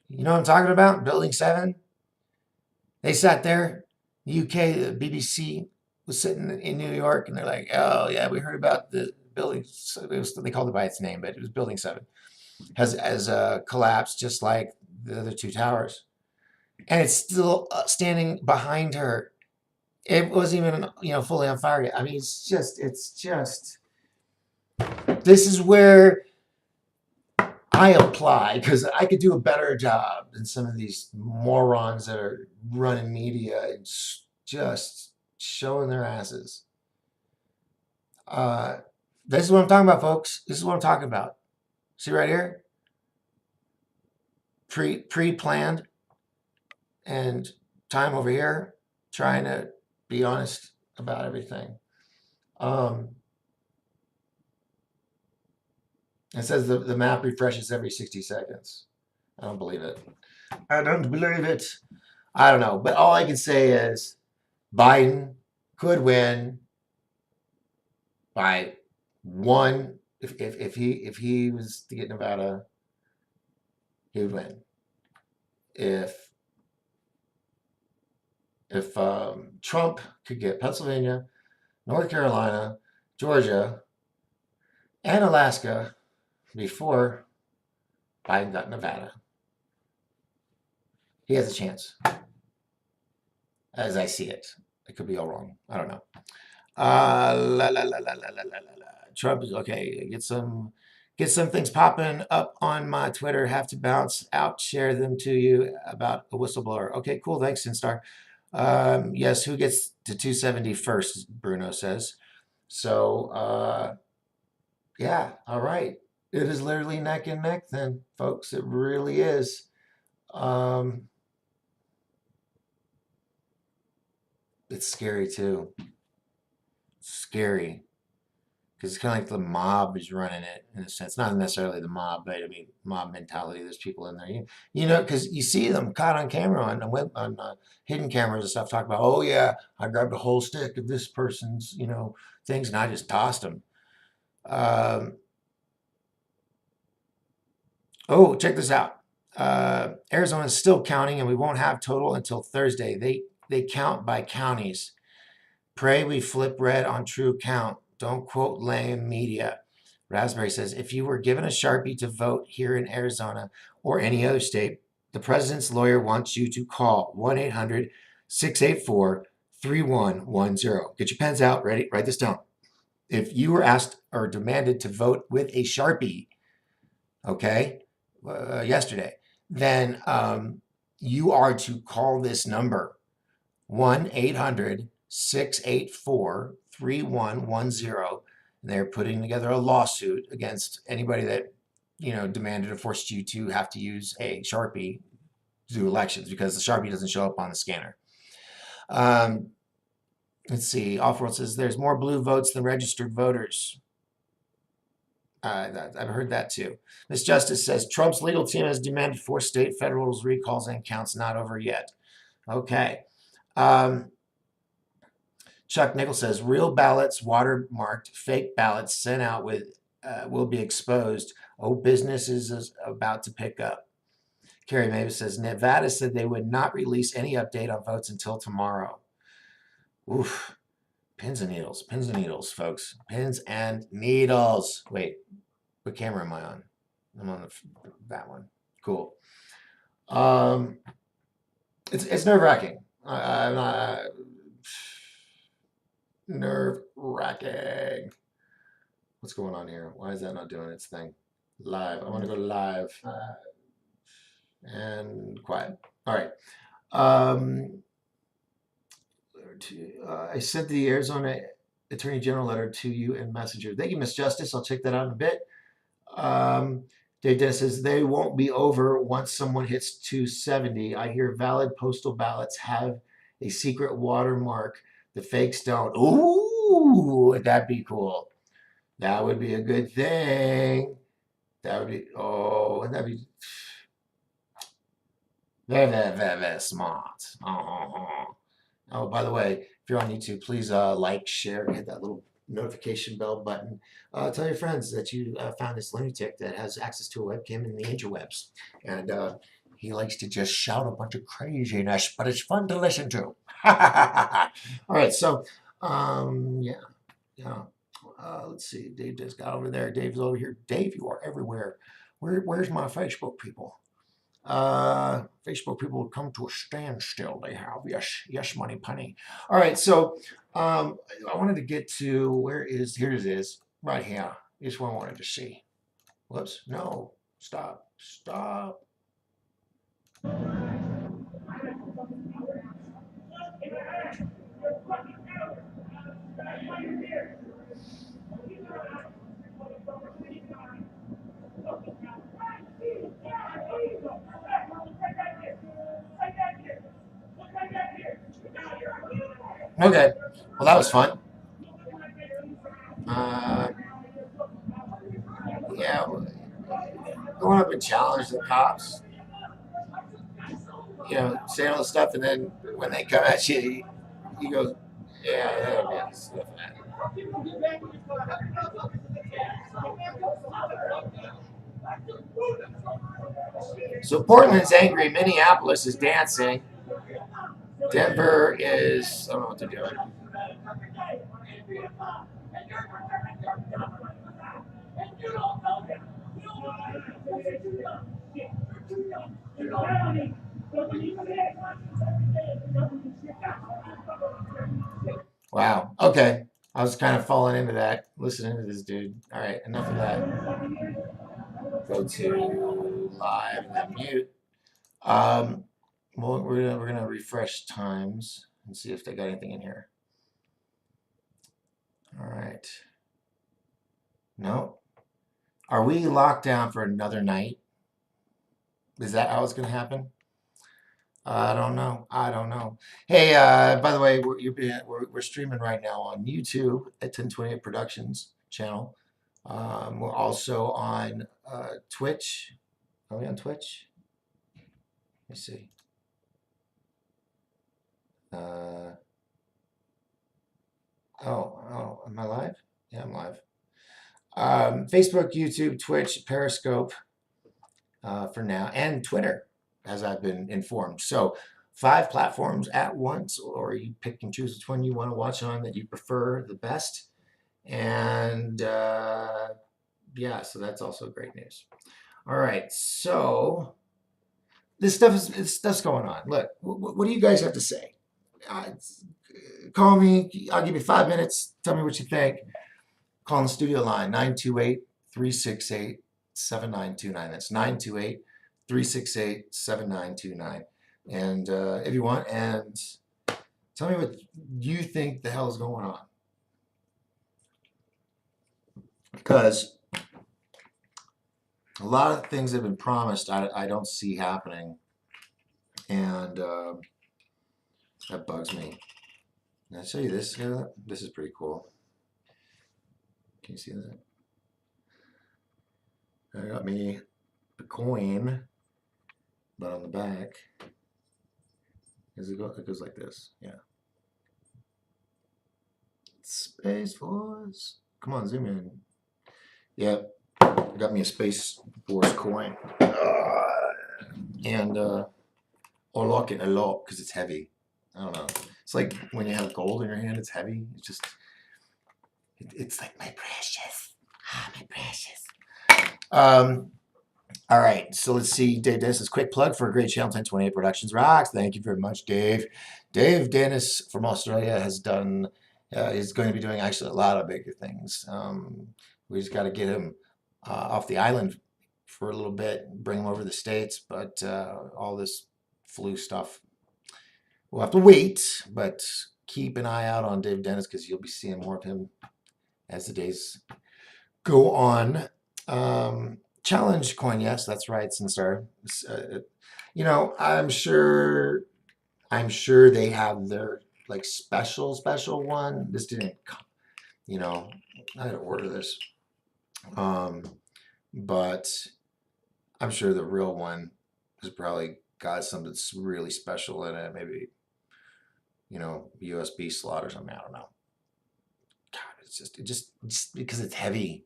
You know what I'm talking about? Building 7. They sat there, the UK, the BBC was sitting in New York, and they're like, oh, yeah, we heard about the building. They called it by its name, but it was Building 7. Has collapsed just like the other two towers. And it's still standing behind her. It wasn't even, fully on fire yet. I mean, it's just, this is where I apply because I could do a better job than some of these morons that are running media and just showing their asses. This is what I'm talking about, folks. This is what I'm talking about. See right here? Pre-planned and time over here trying to be honest about everything. It says the map refreshes every 60 seconds. I don't believe it. I don't believe it. I don't know. But all I can say is Biden could win by one. If he was to get Nevada, he would win. If Trump could get Pennsylvania, North Carolina, Georgia, and Alaska before Biden got Nevada. He has a chance, as I see it. It could be all wrong. I don't know. La la la la la la la la. Trump is okay. Get some things popping up on my Twitter. Have to bounce out, share them to you about a whistleblower. Okay, cool. Thanks, Instar. Yes, who gets to 270 first? Bruno says. So, yeah, all right. It is literally neck and neck, then, folks. It really is. It's scary too. Scary. Because it's kind of like the mob is running it in a sense. Not necessarily the mob, but I mean mob mentality. There's people in there, you know, because you see them caught on camera on hidden cameras and stuff. Talk about, oh yeah, I grabbed a whole stick of this person's, things, and I just tossed them. Oh, check this out. Arizona is still counting, and we won't have total until Thursday. They count by counties. Pray we flip red on true count. Don't quote lame media. Raspberry says, if you were given a Sharpie to vote here in Arizona or any other state, the president's lawyer wants you to call 1-800-684-3110. Get your pens out, ready? Write this down. If you were asked or demanded to vote with a Sharpie, okay, yesterday, then you are to call this number, 1-800-684-3110. And they're putting together a lawsuit against anybody that, demanded or forced you to have to use a Sharpie to do elections because the Sharpie doesn't show up on the scanner. Let's see. Offworld says there's more blue votes than registered voters. I've heard that too. Miss Justice says Trump's legal team has demanded 4 state federal recalls and counts not over yet. Okay. Chuck Nichols says real ballots watermarked, fake ballots sent out with will be exposed. Oh, business is about to pick up. Carrie Mavis says Nevada said they would not release any update on votes until tomorrow. Oof. Pins and needles, folks. Pins and needles. Wait, what camera am I on? I'm on that one. Cool. It's nerve wracking. I'm not nerve wracking. What's going on here? Why is that not doing its thing? Live. I want to go live and quiet. All right. I sent the Arizona Attorney General letter to you in Messenger. Thank you, Miss Justice. I'll check that out in a bit. Dave Dennis says they won't be over once someone hits 270. I hear valid postal ballots have a secret watermark. The fakes don't. Ooh, would that be cool? That would be a good thing. That would be, and that'd be very, very, very, very smart. Oh, by the way, if you're on YouTube, please like, share, hit that little notification bell button. Tell your friends that you found this lunatic that has access to a webcam in the interwebs. And he likes to just shout a bunch of craziness, but it's fun to listen to. All right, so, yeah. Let's see. Dave just got over there. Dave's over here. Dave, you are everywhere. Where's my Facebook people? Facebook people will come to a standstill. They have. Yes, money penny. All right, so I wanted to get to here it is, right here. Here's what I wanted to see. Whoops, no, stop. Okay, well that was fun. Yeah, going up and challenge the cops. Saying all the stuff, and then when they come at you, you go, yeah, stuff like that. So Portland's angry. Minneapolis is dancing. Denver is, I don't know what they're doing. Wow. Okay. I was kind of falling into that, listening to this dude. All right, enough of that. Go to live and then mute. Um, well, we're gonna refresh times and see if they got anything in here. All right. No. Are we locked down for another night? Is that how it's gonna happen? I don't know. I don't know. Hey, by the way, we're streaming right now on YouTube at 1028 Productions channel. We're also on Twitch. Are we on Twitch? Let me see. Am I live? Yeah, I'm live. Facebook, YouTube, Twitch, Periscope for now, and Twitter, as I've been informed. So 5 platforms at once, or you pick and choose which one you want to watch on that you prefer the best. And yeah, so that's also great news. All right, so this stuff's going on. Look, what do you guys have to say? Call me. I'll give you 5 minutes. Tell me what you think. Call the studio line 928-368-7929. That's 928-368-7929. And if you want, and tell me what you think the hell is going on. Because a lot of things that have been promised, I don't see happening. And that bugs me. Can I show you this? This is pretty cool. Can you see that? I got me a coin, but on the back, it goes like this. Yeah. Space Force. Come on, zoom in. Yep. I got me a Space Force coin. And I like it a lot because it's heavy. I don't know. It's like when you have gold in your hand, it's heavy. It's just, it's like my precious. My precious. All right, so let's see. Dave Dennis is quick plug for a great channel, 1028 Productions Rocks. Thank you very much, Dave. Dave Dennis from Australia has done, is going to be doing actually a lot of bigger things. We just got to get him off the island for a little bit, bring him over to the States, but all this flu stuff, we'll have to wait, but keep an eye out on Dave Dennis because you'll be seeing more of him as the days go on. Challenge coin, yes, that's right, Sinstar. You know, I'm sure they have their like special one. This didn't come, you know, I had to order this. But I'm sure the real one has probably got something that's really special in it, maybe, you know, USB slot or something. I don't know. God, it's just because it's heavy.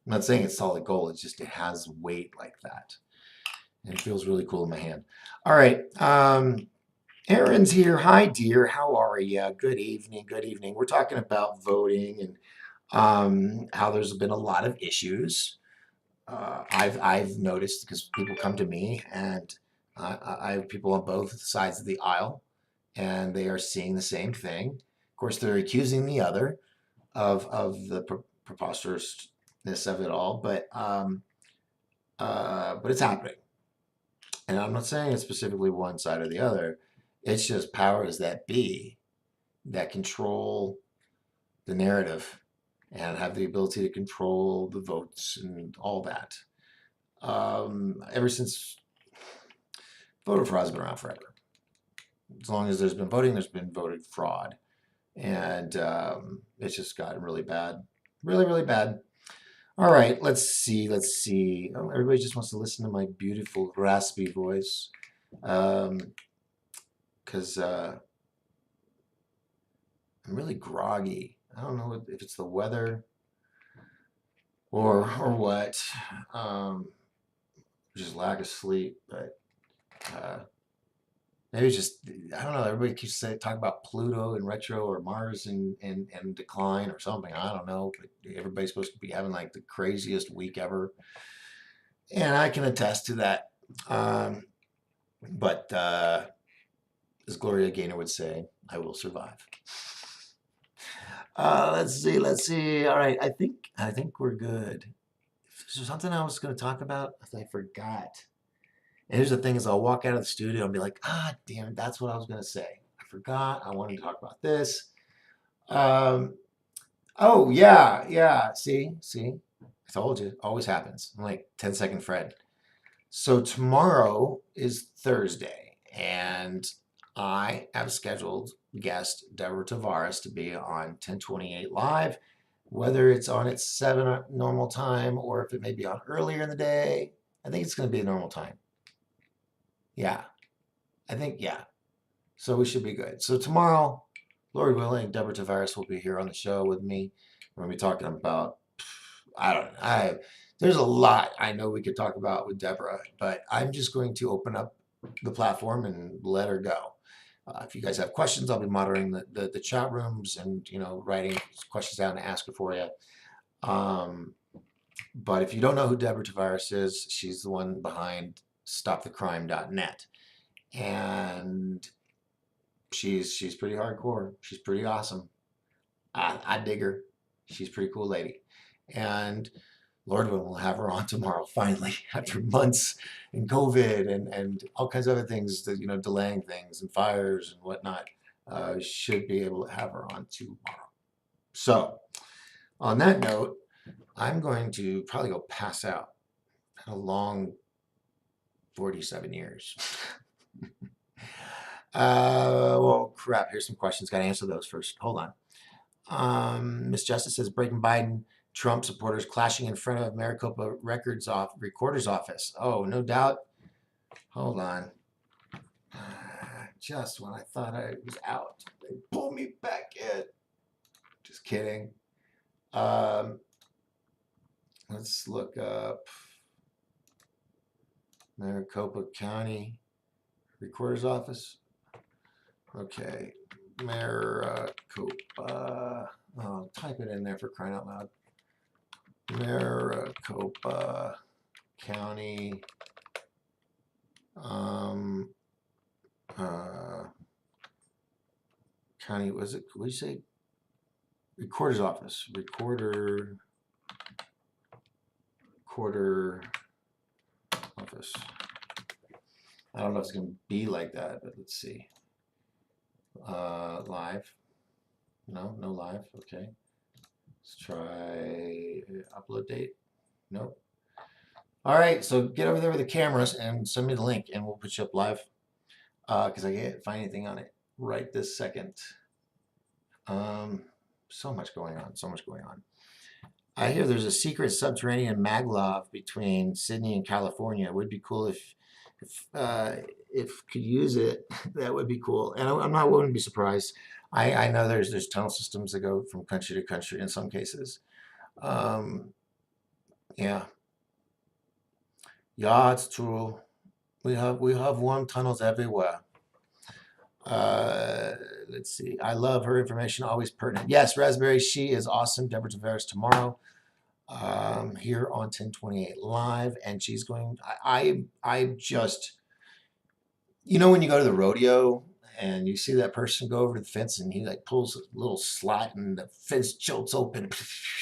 I'm not saying it's solid gold. It's just it has weight like that, and it feels really cool in my hand. All right, Aaron's here. Hi, dear. How are you? Good evening. Good evening. We're talking about voting and how there's been a lot of issues. I've noticed because people come to me and I have people on both sides of the aisle, and they are seeing the same thing. Of course, they're accusing the other of the preposterousness of it all, but it's happening. And I'm not saying it's specifically one side or the other. It's just powers that be that control the narrative and have the ability to control the votes and all that. Ever since voter fraud has been around forever. As long as there's been voting, there's been voted fraud. And it's just gotten really bad. Really, really bad. All right, let's see. Oh, everybody just wants to listen to my beautiful raspy voice. Because I'm really groggy. I don't know if it's the weather or what. Just lack of sleep, but maybe it's just, I don't know. Everybody keeps talking about Pluto and retro or Mars and decline or something. I don't know. But everybody's supposed to be having like the craziest week ever. And I can attest to that. But as Gloria Gaynor would say, I will survive. Let's see. All right, I think we're good. Is there something I was going to talk about? I forgot. And here's the thing: is I'll walk out of the studio and be like, ah, damn it, that's what I was going to say. I forgot. I wanted to talk about this. Um, oh yeah, yeah. See, I told you. Always happens. I'm like 10-second Fred. So tomorrow is Thursday, and I have scheduled guest Deborah Tavares to be on 1028 Live, whether it's on at 7 normal time or if it may be on earlier in the day. I think it's going to be a normal time. Yeah, I think, yeah. So we should be good. So tomorrow, Lord willing, Deborah Tavares will be here on the show with me. We're going to be talking about, I don't know. There's a lot I know we could talk about with Deborah, but I'm just going to open up the platform and let her go. If you guys have questions, I'll be monitoring the chat rooms and writing questions down to ask her for you. But if you don't know who Deborah Tavares is, she's the one behind StopTheCrime.net, and she's pretty hardcore. She's pretty awesome. I dig her. She's a pretty cool lady, and Lord willing, we'll have her on tomorrow finally after months and COVID and all kinds of other things that delaying things and fires and whatnot. Should be able to have her on tomorrow. So on that note, I'm going to probably go pass out. Had a long 47 years. Well, crap. Here's some questions. Got to answer those first. Hold on. Miss Justice says breaking Biden. Trump supporters clashing in front of Maricopa Recorder's office. Oh, no doubt. Hold on. Just when I thought I was out, they pulled me back in. Just kidding. Let's look up Maricopa County Recorder's Office. Okay, Maricopa. Oh, type it in there for crying out loud. Maricopa County county, was it, what did you say? Recorder's office. Recorder office. I don't know if it's going to be like that, but let's see. Live. No live. Okay. Let's try upload date. Nope. All right, so get over there with the cameras and send me the link, and we'll put you up live. Because I can't find anything on it right this second. So much going on. I hear there's a secret subterranean maglev between Sydney and California. It would be cool if could use it. That would be cool. And wouldn't be surprised. I know there's tunnel systems that go from country to country in some cases. Yeah, it's true. We have worm tunnels everywhere. Let's see. I love her information, always pertinent. Yes, Raspberry, she is awesome. Deborah Tavares tomorrow, here on 1028 Live, and she's going. I just, when you go to the rodeo and you see that person go over the fence and he like pulls a little slot and the fence jolts open.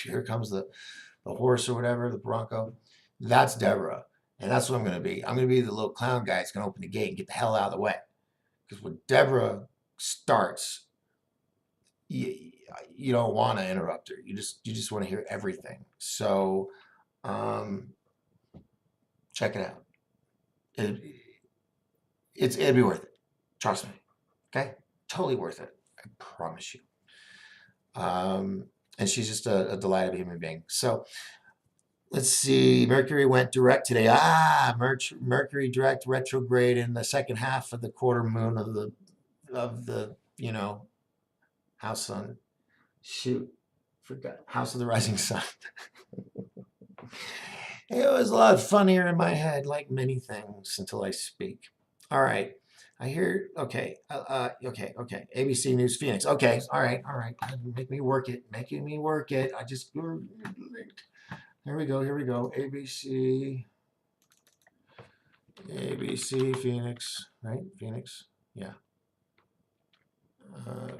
Here comes the horse or whatever, the bronco. That's Deborah, and that's what I'm going to be. I'm going to be the little clown guy that's going to open the gate and get the hell out of the way. Because when Deborah starts, you don't want to interrupt her. You just want to hear everything. So check it out. It'd be worth it. Trust me. Okay? Totally worth it. I promise you. And she's just a delight of a human being. So let's see. Mercury went direct today. Mercury direct retrograde in the second half of the quarter moon of the house sun. Shoot, forgot. House of the rising sun. It was a lot funnier in my head, like many things, until I speak. All right. I hear. Okay. Okay. ABC News Phoenix. Okay. All right. Make me work it. Making me work it. I just. Here we go. ABC ABC, Phoenix, right? Phoenix, yeah.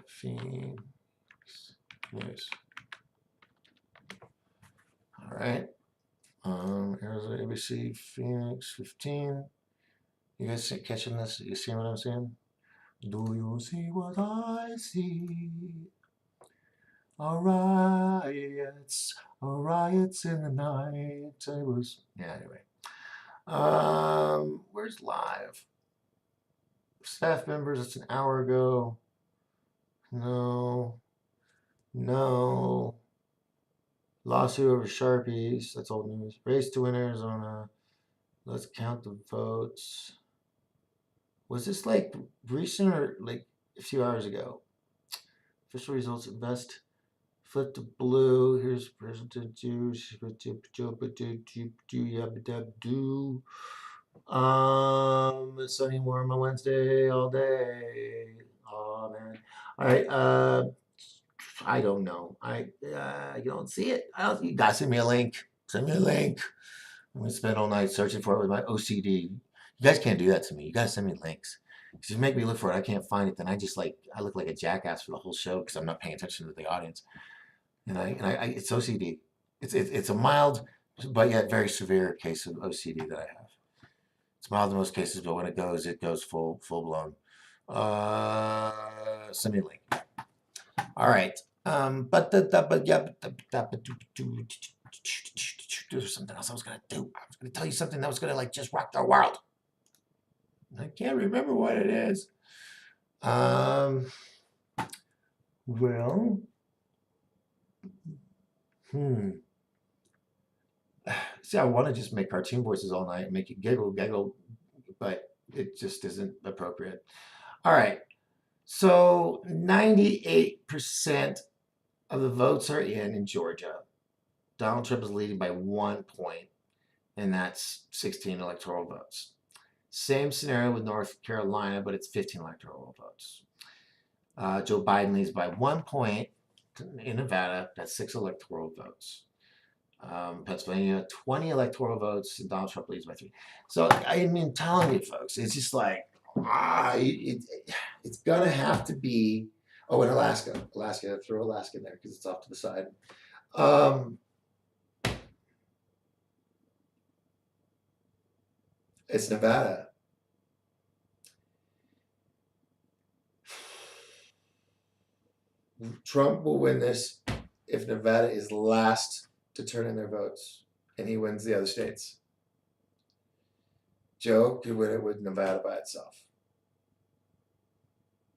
Phoenix News. All right. Arizona, ABC, Phoenix, 15. You guys catching this? You see what I'm saying? Do you see what I see? Riots in the night. It was, yeah, anyway. Where's live? Staff members, it's an hour ago. No. Lawsuit over Sharpies, that's old news. Race to win Arizona. Let's count the votes. Was this like recent or like a few hours ago? Official results invest. Flip to blue. Here's President it's sunny warm on Wednesday all day. Oh man. All right. I don't know. You don't see it. You gotta send me a link. Send me a link. I'm gonna spend all night searching for it with my OCD. You guys can't do that to me. You gotta send me links. Because you make me look for it, I can't find it. Then I look like a jackass for the whole show because I'm not paying attention to the audience. It's OCD. It's a mild, but yet very severe case of OCD that I have. It's mild in most cases, but when it goes full blown. Send me a link. All right. There's something else I was gonna do. I was gonna tell you something that was gonna like just rock the world. I can't remember what it is. Well, See, I want to just make cartoon voices all night and make you giggle, but it just isn't appropriate. All right. So 98% of the votes are in Georgia. Donald Trump is leading by 1 point, and that's 16 electoral votes. Same scenario with North Carolina, but it's 15 electoral votes. Joe Biden leads by 1 point in Nevada. That's 6 electoral votes. Pennsylvania, 20 electoral votes, and Donald Trump leads by 3. So, I mean, telling you folks, it's just like, it's going to have to be, oh, in Alaska, throw Alaska in there because it's off to the side. It's Nevada. Trump will win this if Nevada is last to turn in their votes and he wins the other states. Joe could win it with Nevada by itself.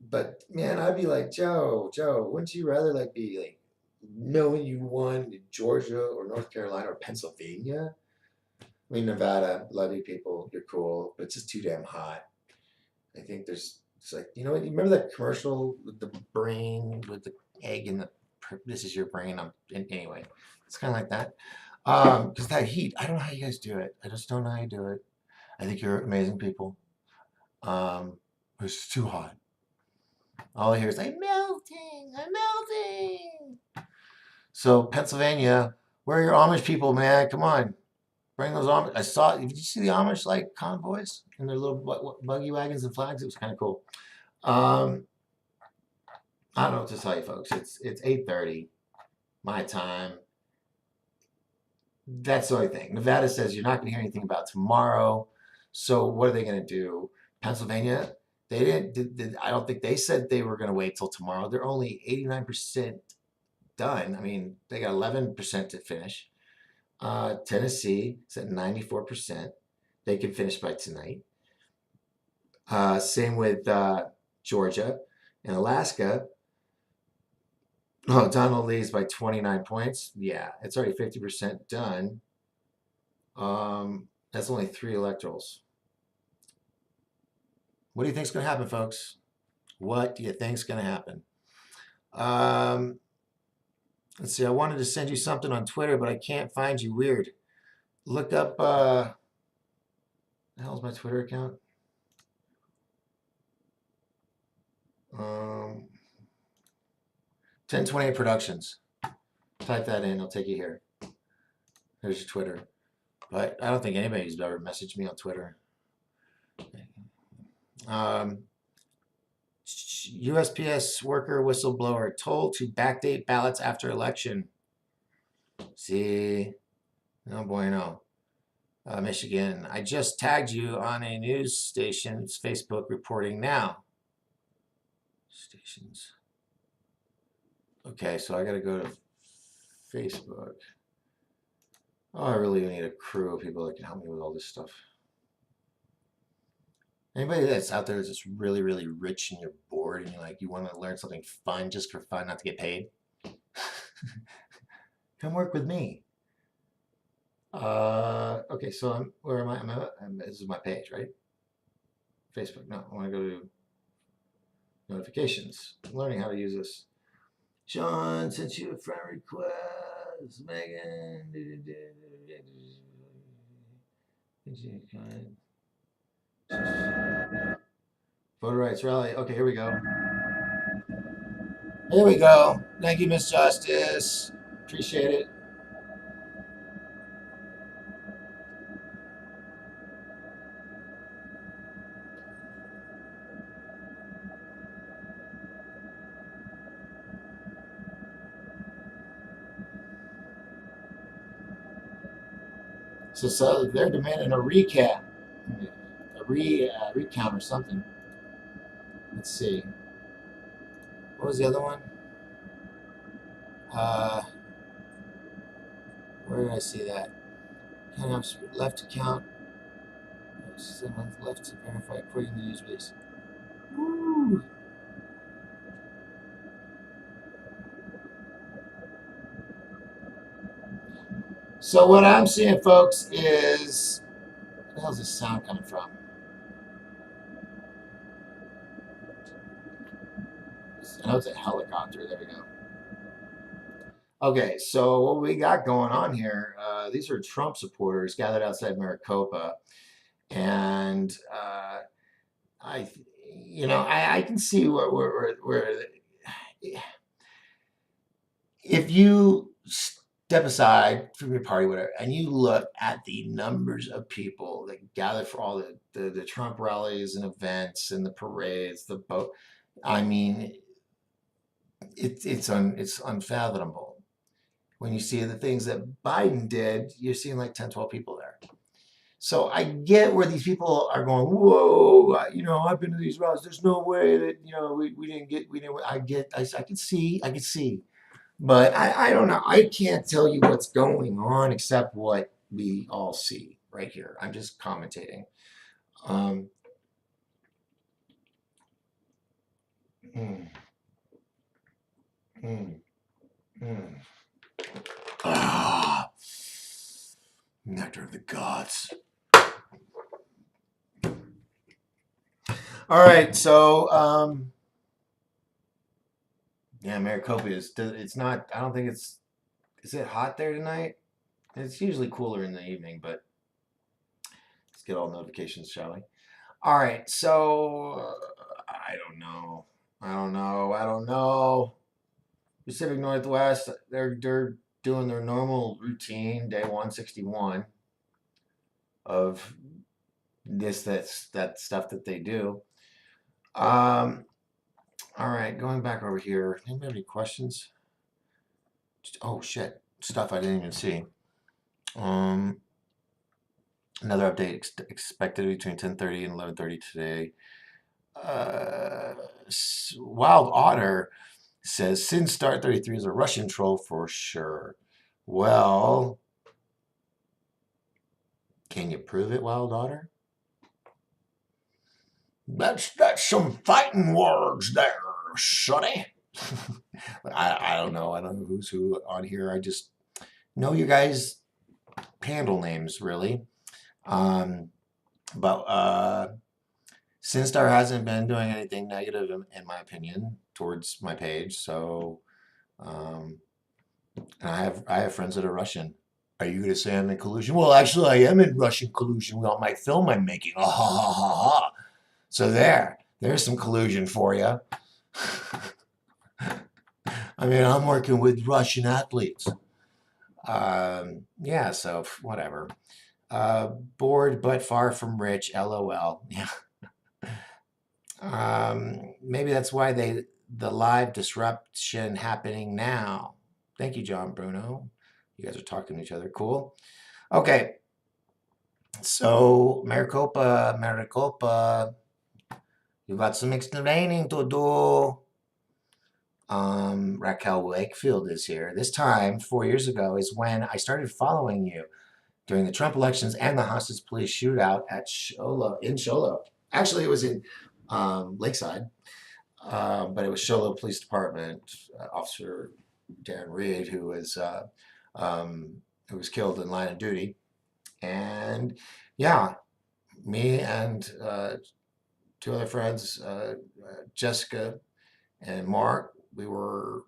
But man, I'd be like, Joe, wouldn't you rather like be like knowing you won in Georgia or North Carolina or Pennsylvania? I mean, Nevada, love you people, you're cool, but it's just too damn hot. I think it's like, you know what? You remember that commercial with the brain, with the egg in the, this is your brain. Anyway, it's kind of like that. Because that heat, I don't know how you guys do it. I just don't know how you do it. I think you're amazing people. It's too hot. All I hear is, I'm melting. So Pennsylvania, where are your Amish people, man? Come on. Bring those Amish. Did you see the Amish like convoys in their little buggy wagons and flags? It was kind of cool. I don't know what to tell you, folks. It's 8:30, my time. That's the only thing. Nevada says you're not going to hear anything about tomorrow. So what are they going to do? Pennsylvania, they didn't. I don't think they said they were going to wait till tomorrow. They're only 89% done. I mean, they got 11% to finish. Tennessee is at 94%. They can finish by tonight. Same with Georgia and Alaska. Oh, Donald leads by 29 points. Yeah, it's already 50% done. That's only 3 electorals. What do you think's going to happen, folks? What do you think's going to happen? Let's see. I wanted to send you something on Twitter, but I can't find you. Weird. Look up. The hell's my Twitter account? 1028 Productions. Type that in. I'll take you here. There's your Twitter. But I don't think anybody's ever messaged me on Twitter. USPS worker whistleblower told to backdate ballots after election. See, no bueno. Michigan, I just tagged you on a news station's Facebook reporting now. Stations. Okay, so I got to go to Facebook. Oh, I really need a crew of people that can help me with all this stuff. Anybody that's out there that's just really, really rich and you're bored and you're like, you want to learn something fun just for fun, not to get paid? Come work with me. Okay, so where am I? This is my page, right? Facebook. No, I want to go to notifications. I'm learning how to use this. Sean sent you a friend request. Megan. Voter rights rally. Okay, here we go. Here we go. Thank you, Miss Justice. Appreciate it. So they're demanding a recap, recount or something. Let's see. What was the other one? Where did I see that? Left to count. 7 months left to verify according to the news release. Woo. So what I'm seeing, folks, is where the hell's this sound coming from? I know it's a helicopter. There we go. Okay, so what we got going on here? These are Trump supporters gathered outside Maricopa, and I can see where if you step aside from your party, whatever, and you look at the numbers of people that gather for all the Trump rallies and events and the parades, the boat, I mean, it's unfathomable. When you see the things that Biden did, you're seeing like 10, 12 people there. So I get where these people are going, whoa, I've been to these rallies. There's no way that, we didn't, I could see. But I don't know. I can't tell you what's going on except what we all see right here. I'm just commentating. Mm, mm, mm. Ah, nectar of the gods. All right, so yeah, Maricopa it's not. I don't think it's. Is it hot there tonight? It's usually cooler in the evening, but let's get all notifications, shall we? All right, so I don't know. I don't know. Pacific Northwest, they're doing their normal routine, day 161 of that stuff that they do. All right, going back over here. Anybody have any questions? Oh shit, stuff I didn't even see. Another update expected between 10:30 and 11:30 today. Wild Otter says Sin Star 33 is a Russian troll for sure. Well, can you prove it, Wild Otter? That's some fighting words there, sonny. I don't know. I don't know who's who on here. I just know you guys handle names, really. But Sinstar hasn't been doing anything negative, in my opinion, towards my page. So, and I have friends that are Russian. Are you going to say I'm in collusion? Well, actually, I am in Russian collusion with all my film I'm making. Ah, ha, ha, ha, ha. So there's some collusion for you. I mean, I'm working with Russian athletes. Yeah, so whatever. Bored but far from rich, LOL. Yeah. Maybe that's why the live disruption happening now. Thank you, John Bruno. You guys are talking to each other. Cool. Okay. So, Maricopa, Maricopa, you got some explaining to do. Raquel Wakefield is here. This time, 4 years ago, is when I started following you during the Trump elections and the hostage police shootout at Sholo. Actually, it was in Lakeside, but it was Sholo Police Department. Officer Darren Reed, who was killed in line of duty, and yeah, me and two other friends, Jessica and Mark, we were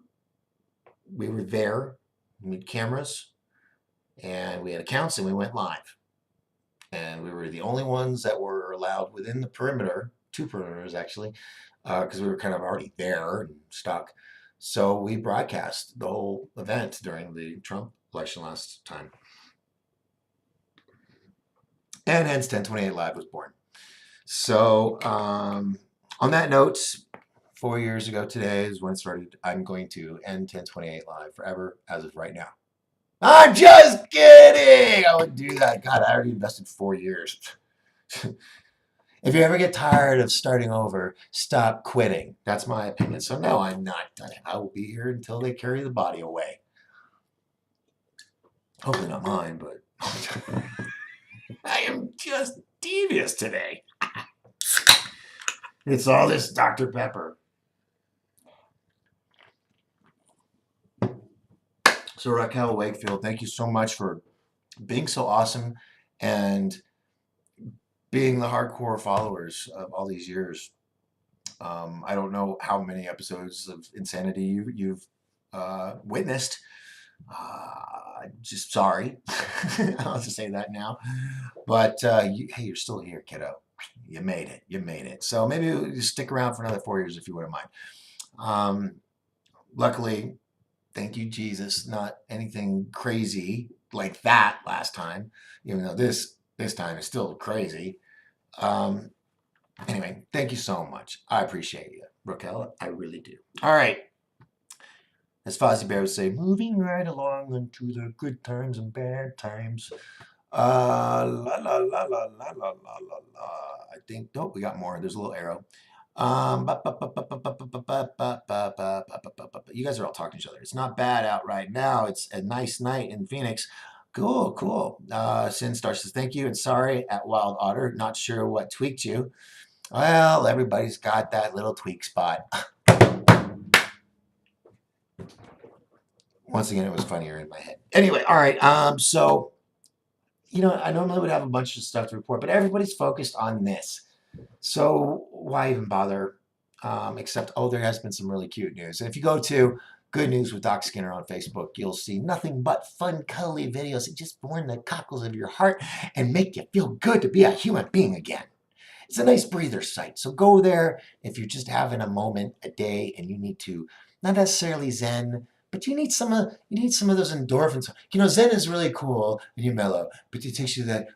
there. We had cameras and we had accounts, and we went live. And we were the only ones that were allowed within the perimeter, two perimeters actually, because we were kind of already there and stuck. So we broadcast the whole event during the Trump election last time. And hence 1028 Live was born. So on that note, 4 years ago today is when it started. I'm going to end 1028 Live forever as of right now. I'm just kidding. I would do that. God, I already invested 4 years. If you ever get tired of starting over, stop quitting. That's my opinion. So no, I'm not done. I will be here until they carry the body away. Hopefully not mine, but I am just devious today. It's all this Dr. Pepper. So Raquel Wakefield, thank you so much for being so awesome and being the hardcore followers of all these years. I don't know how many episodes of insanity you've witnessed. Just sorry. I'll just say that now. But hey, you're still here, kiddo. You made it. You made it. So maybe you stick around for another 4 years if you wouldn't mind. Luckily, thank you, Jesus. Not anything crazy like that last time, even though this time is still crazy. Anyway, thank you so much. I appreciate you, Raquel. I really do. All right. As Fozzie Bear would say, moving right along into the good times and bad times. La la la la la la la la la. I think, nope, we got more. There's a little arrow. You guys are all talking to each other. It's not bad out right now. It's a nice night in Phoenix. Cool, cool. Sin Star says, thank you and sorry at Wild Otter. Not sure what tweaked you. Well, everybody's got that little tweak spot. Once again, it was funnier in my head. Anyway, all right. So, I normally would have a bunch of stuff to report, but everybody's focused on this. So why even bother? Except, there has been some really cute news. And if you go to Good News with Doc Skinner on Facebook, you'll see nothing but fun, cuddly videos that just warm the cockles of your heart and make you feel good to be a human being again. It's a nice breather site. So go there if you're just having a moment a day and you need to, not necessarily zen, but you need some of those endorphins. Zen is really cool when you're mellow, but it takes you to that,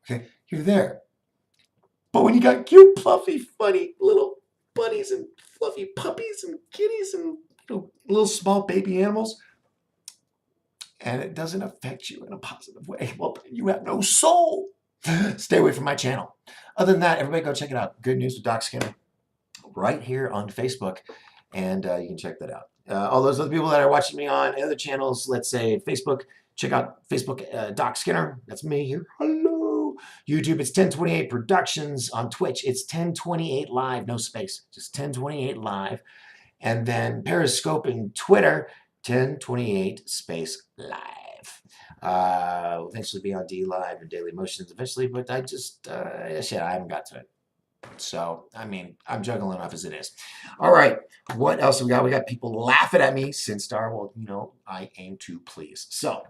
okay, you're there. But when you got cute, fluffy, funny little bunnies and fluffy puppies and kitties and little small baby animals, and it doesn't affect you in a positive way, well, you have no soul. Stay away from my channel. Other than that, everybody go check it out. Good News with Doc Skinner right here on Facebook, and you can check that out. All those other people that are watching me on other channels, let's say Facebook, check out Facebook, Doc Skinner. That's me here. Hello. YouTube, it's 1028 Productions. On Twitch, it's 1028 Live, no space, just 1028 Live. And then Periscope and Twitter, 1028 space live. We'll eventually be on D Live and Daily Motions eventually, but I just, I haven't got to it. So, I'm juggling enough as it is. All right. What else have we got? We got people laughing at me. Sinstar, well, I aim to please. So,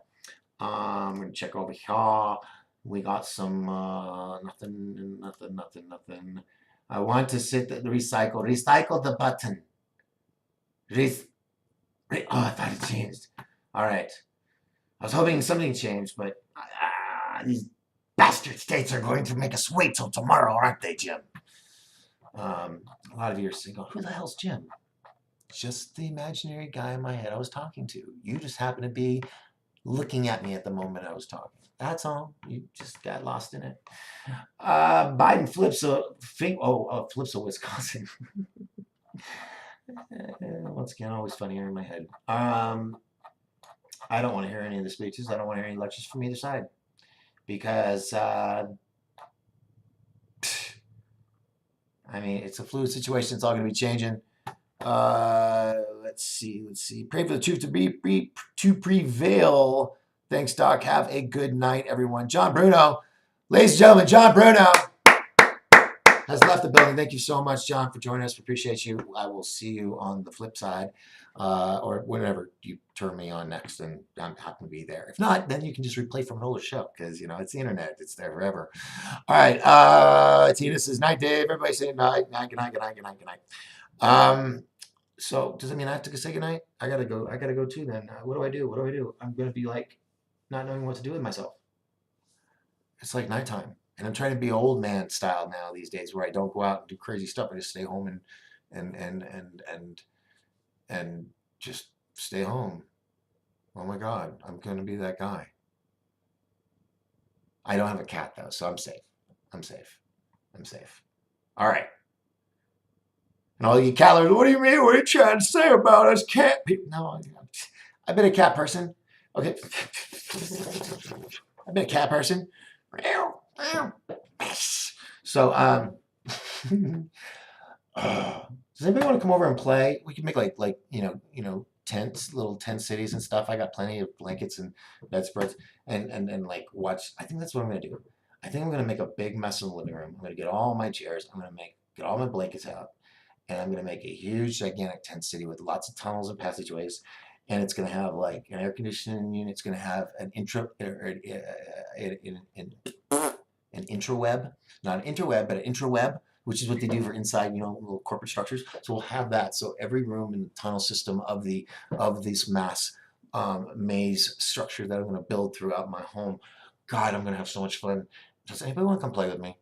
I'm going to check over here. We got some, nothing. I want to recycle. Recycle the button. I thought it changed. All right. I was hoping something changed, but these bastard states are going to make us wait till tomorrow, aren't they, Jim? A lot of you are saying, who the hell's Jim? Just the imaginary guy in my head I was talking to. You just happen to be looking at me at the moment I was talking. That's all. You just got lost in it. Biden flips flips a Wisconsin. Once again, always funnier in my head. I don't want to hear any of the speeches. I don't want to hear any lectures from either side because I mean, it's a fluid situation. It's all going to be changing. Let's see. Pray for the truth to prevail. Thanks, Doc. Have a good night, everyone. John Bruno, ladies and gentlemen, John Bruno has left the building. Thank you so much, John, for joining us. We appreciate you. I will see you on the flip side, or whenever you turn me on next, and I'm happy to be there. If not, then you can just replay from an older show because it's the internet. It's there forever. All right. Tina says night, Dave. Everybody say night, night, good night, good night, good night, good night. So does that mean I have to say goodnight? I gotta go too then. What do I do? I'm gonna be like not knowing what to do with myself. It's like nighttime. And I'm trying to be old man style now these days where I don't go out and do crazy stuff. I just stay home and just stay home. Oh my God, I'm gonna be that guy. I don't have a cat though, so I'm safe. I'm safe. All right. And all you cat lovers, what do you mean? What are you trying to say about us cat people? No, I've been a cat person. Okay. I've been a cat person. So, does anybody want to come over and play? We can make like tents, little tent cities and stuff. I got plenty of blankets and bedspreads and like watch. I think that's what I'm gonna do. I think I'm gonna make a big mess in the living room. I'm gonna get all my chairs. I'm gonna get all my blankets out, and I'm gonna make a huge, gigantic tent city with lots of tunnels and passageways. And it's gonna have like an air conditioning unit. It's gonna have an an intraweb, not an interweb, but an intraweb, which is what they do for inside, little corporate structures. So we'll have that. So every room in the tunnel system of this mass maze structure that I'm going to build throughout my home. God, I'm going to have so much fun. Does anybody want to come play with me?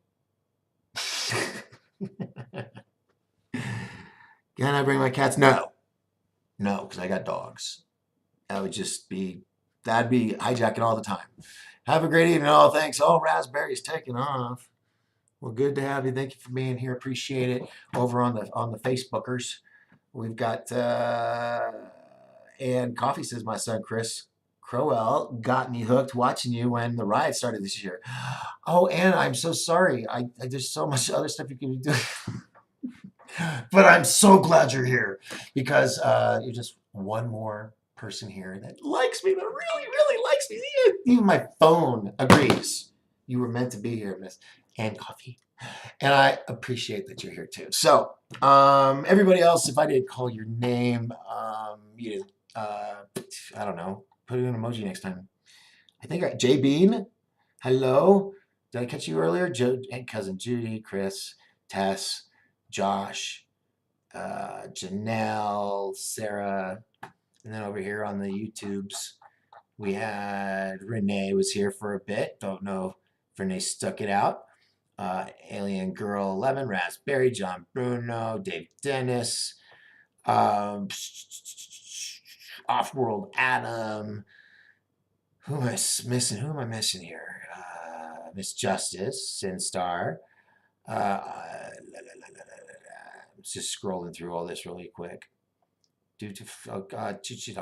Can I bring my cats? No, because I got dogs. That'd be hijacking all the time. Have a great evening. Oh, thanks. Oh, Raspberry's taking off. Well, good to have you. Thank you for being here. Appreciate it. Over on the Facebookers, we've got and Coffee says my son Chris Crowell got me hooked watching you when the riot started this year. Oh, Anna, I'm so sorry. There's so much other stuff you can be doing. But I'm so glad you're here because you're just one more person here that likes me, that really, really likes me. Even my phone agrees. You were meant to be here, Miss Ann Coffee. And I appreciate that you're here too. So, everybody else, if I didn't call your name, you I don't know, put an emoji next time. I think Jay Bean, hello. Did I catch you earlier? Joe and cousin Judy, Chris, Tess, Josh, Janelle, Sarah, and then over here on the YouTubes, we had Renee was here for a bit. Don't know if Renee stuck it out. Alien Girl 11, Raspberry, John Bruno, Dave Dennis, Offworld Adam. Who am I missing? Who am I missing here? Miss Justice, Sinstar. Just scrolling through all this really quick. Oh God, Chitty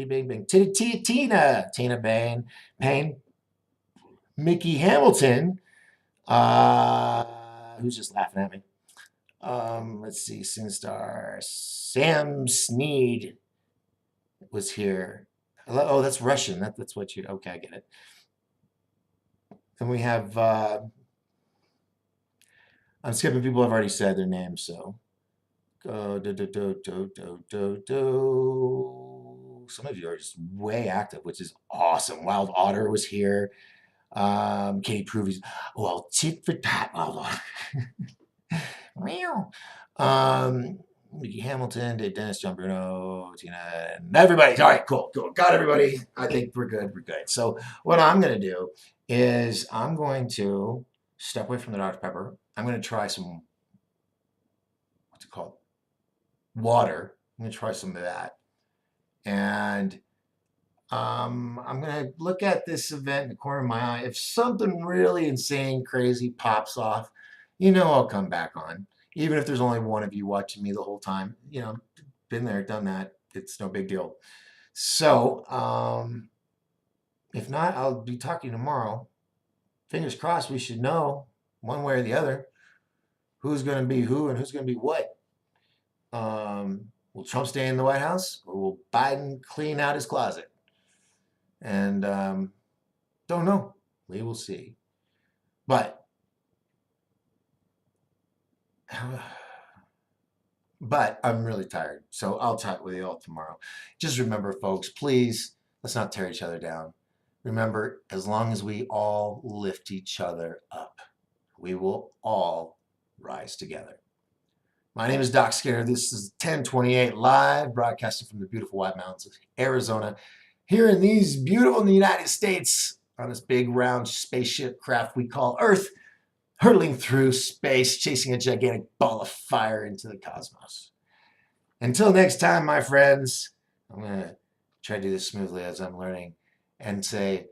Bang Bang, Tina Payne, Mickey Hamilton, who's just laughing at me. Let's see, Sinstar, Sam Sneed was here. Oh, that's Russian. That's what you. Okay, I get it. Then we have. I'm skipping people I've already said their names, so. Some of you are just way active, which is awesome. Wild Otter was here. Katie Pruvies. Well, tit for tat. Meow. Mickey Hamilton, Dave Dennis, John Bruno, Tina, and everybody. All right, cool. Got everybody. I think we're good. So what I'm going to do is I'm going to step away from the Dr. Pepper. I'm going to try some, what's it called? Water. I'm going to try some of that. And I'm going to look at this event in the corner of my eye. If something really insane, crazy pops off, I'll come back on. Even if there's only one of you watching me the whole time, been there, done that. It's no big deal. So, if not, I'll be talking tomorrow. Fingers crossed, we should know one way or the other who's going to be who and who's going to be what. Will Trump stay in the White House, or will Biden clean out his closet? And don't know. We will see. But I'm really tired, so I'll talk with you all tomorrow. Just remember, folks, please, let's not tear each other down. Remember, as long as we all lift each other up, we will all rise together. My name is Doc Skinner. This is 1028 Live, broadcasting from the beautiful White Mountains of Arizona, here in these beautiful United States, on this big round spaceship craft we call Earth, hurtling through space, chasing a gigantic ball of fire into the cosmos. Until next time, my friends, I'm going to try to do this smoothly as I'm learning and say,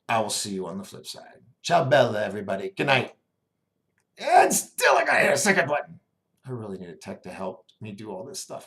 I will see you on the flip side. Ciao bella, everybody. Good night. And still I got to hit a second button. I really need a tech to help me do all this stuff.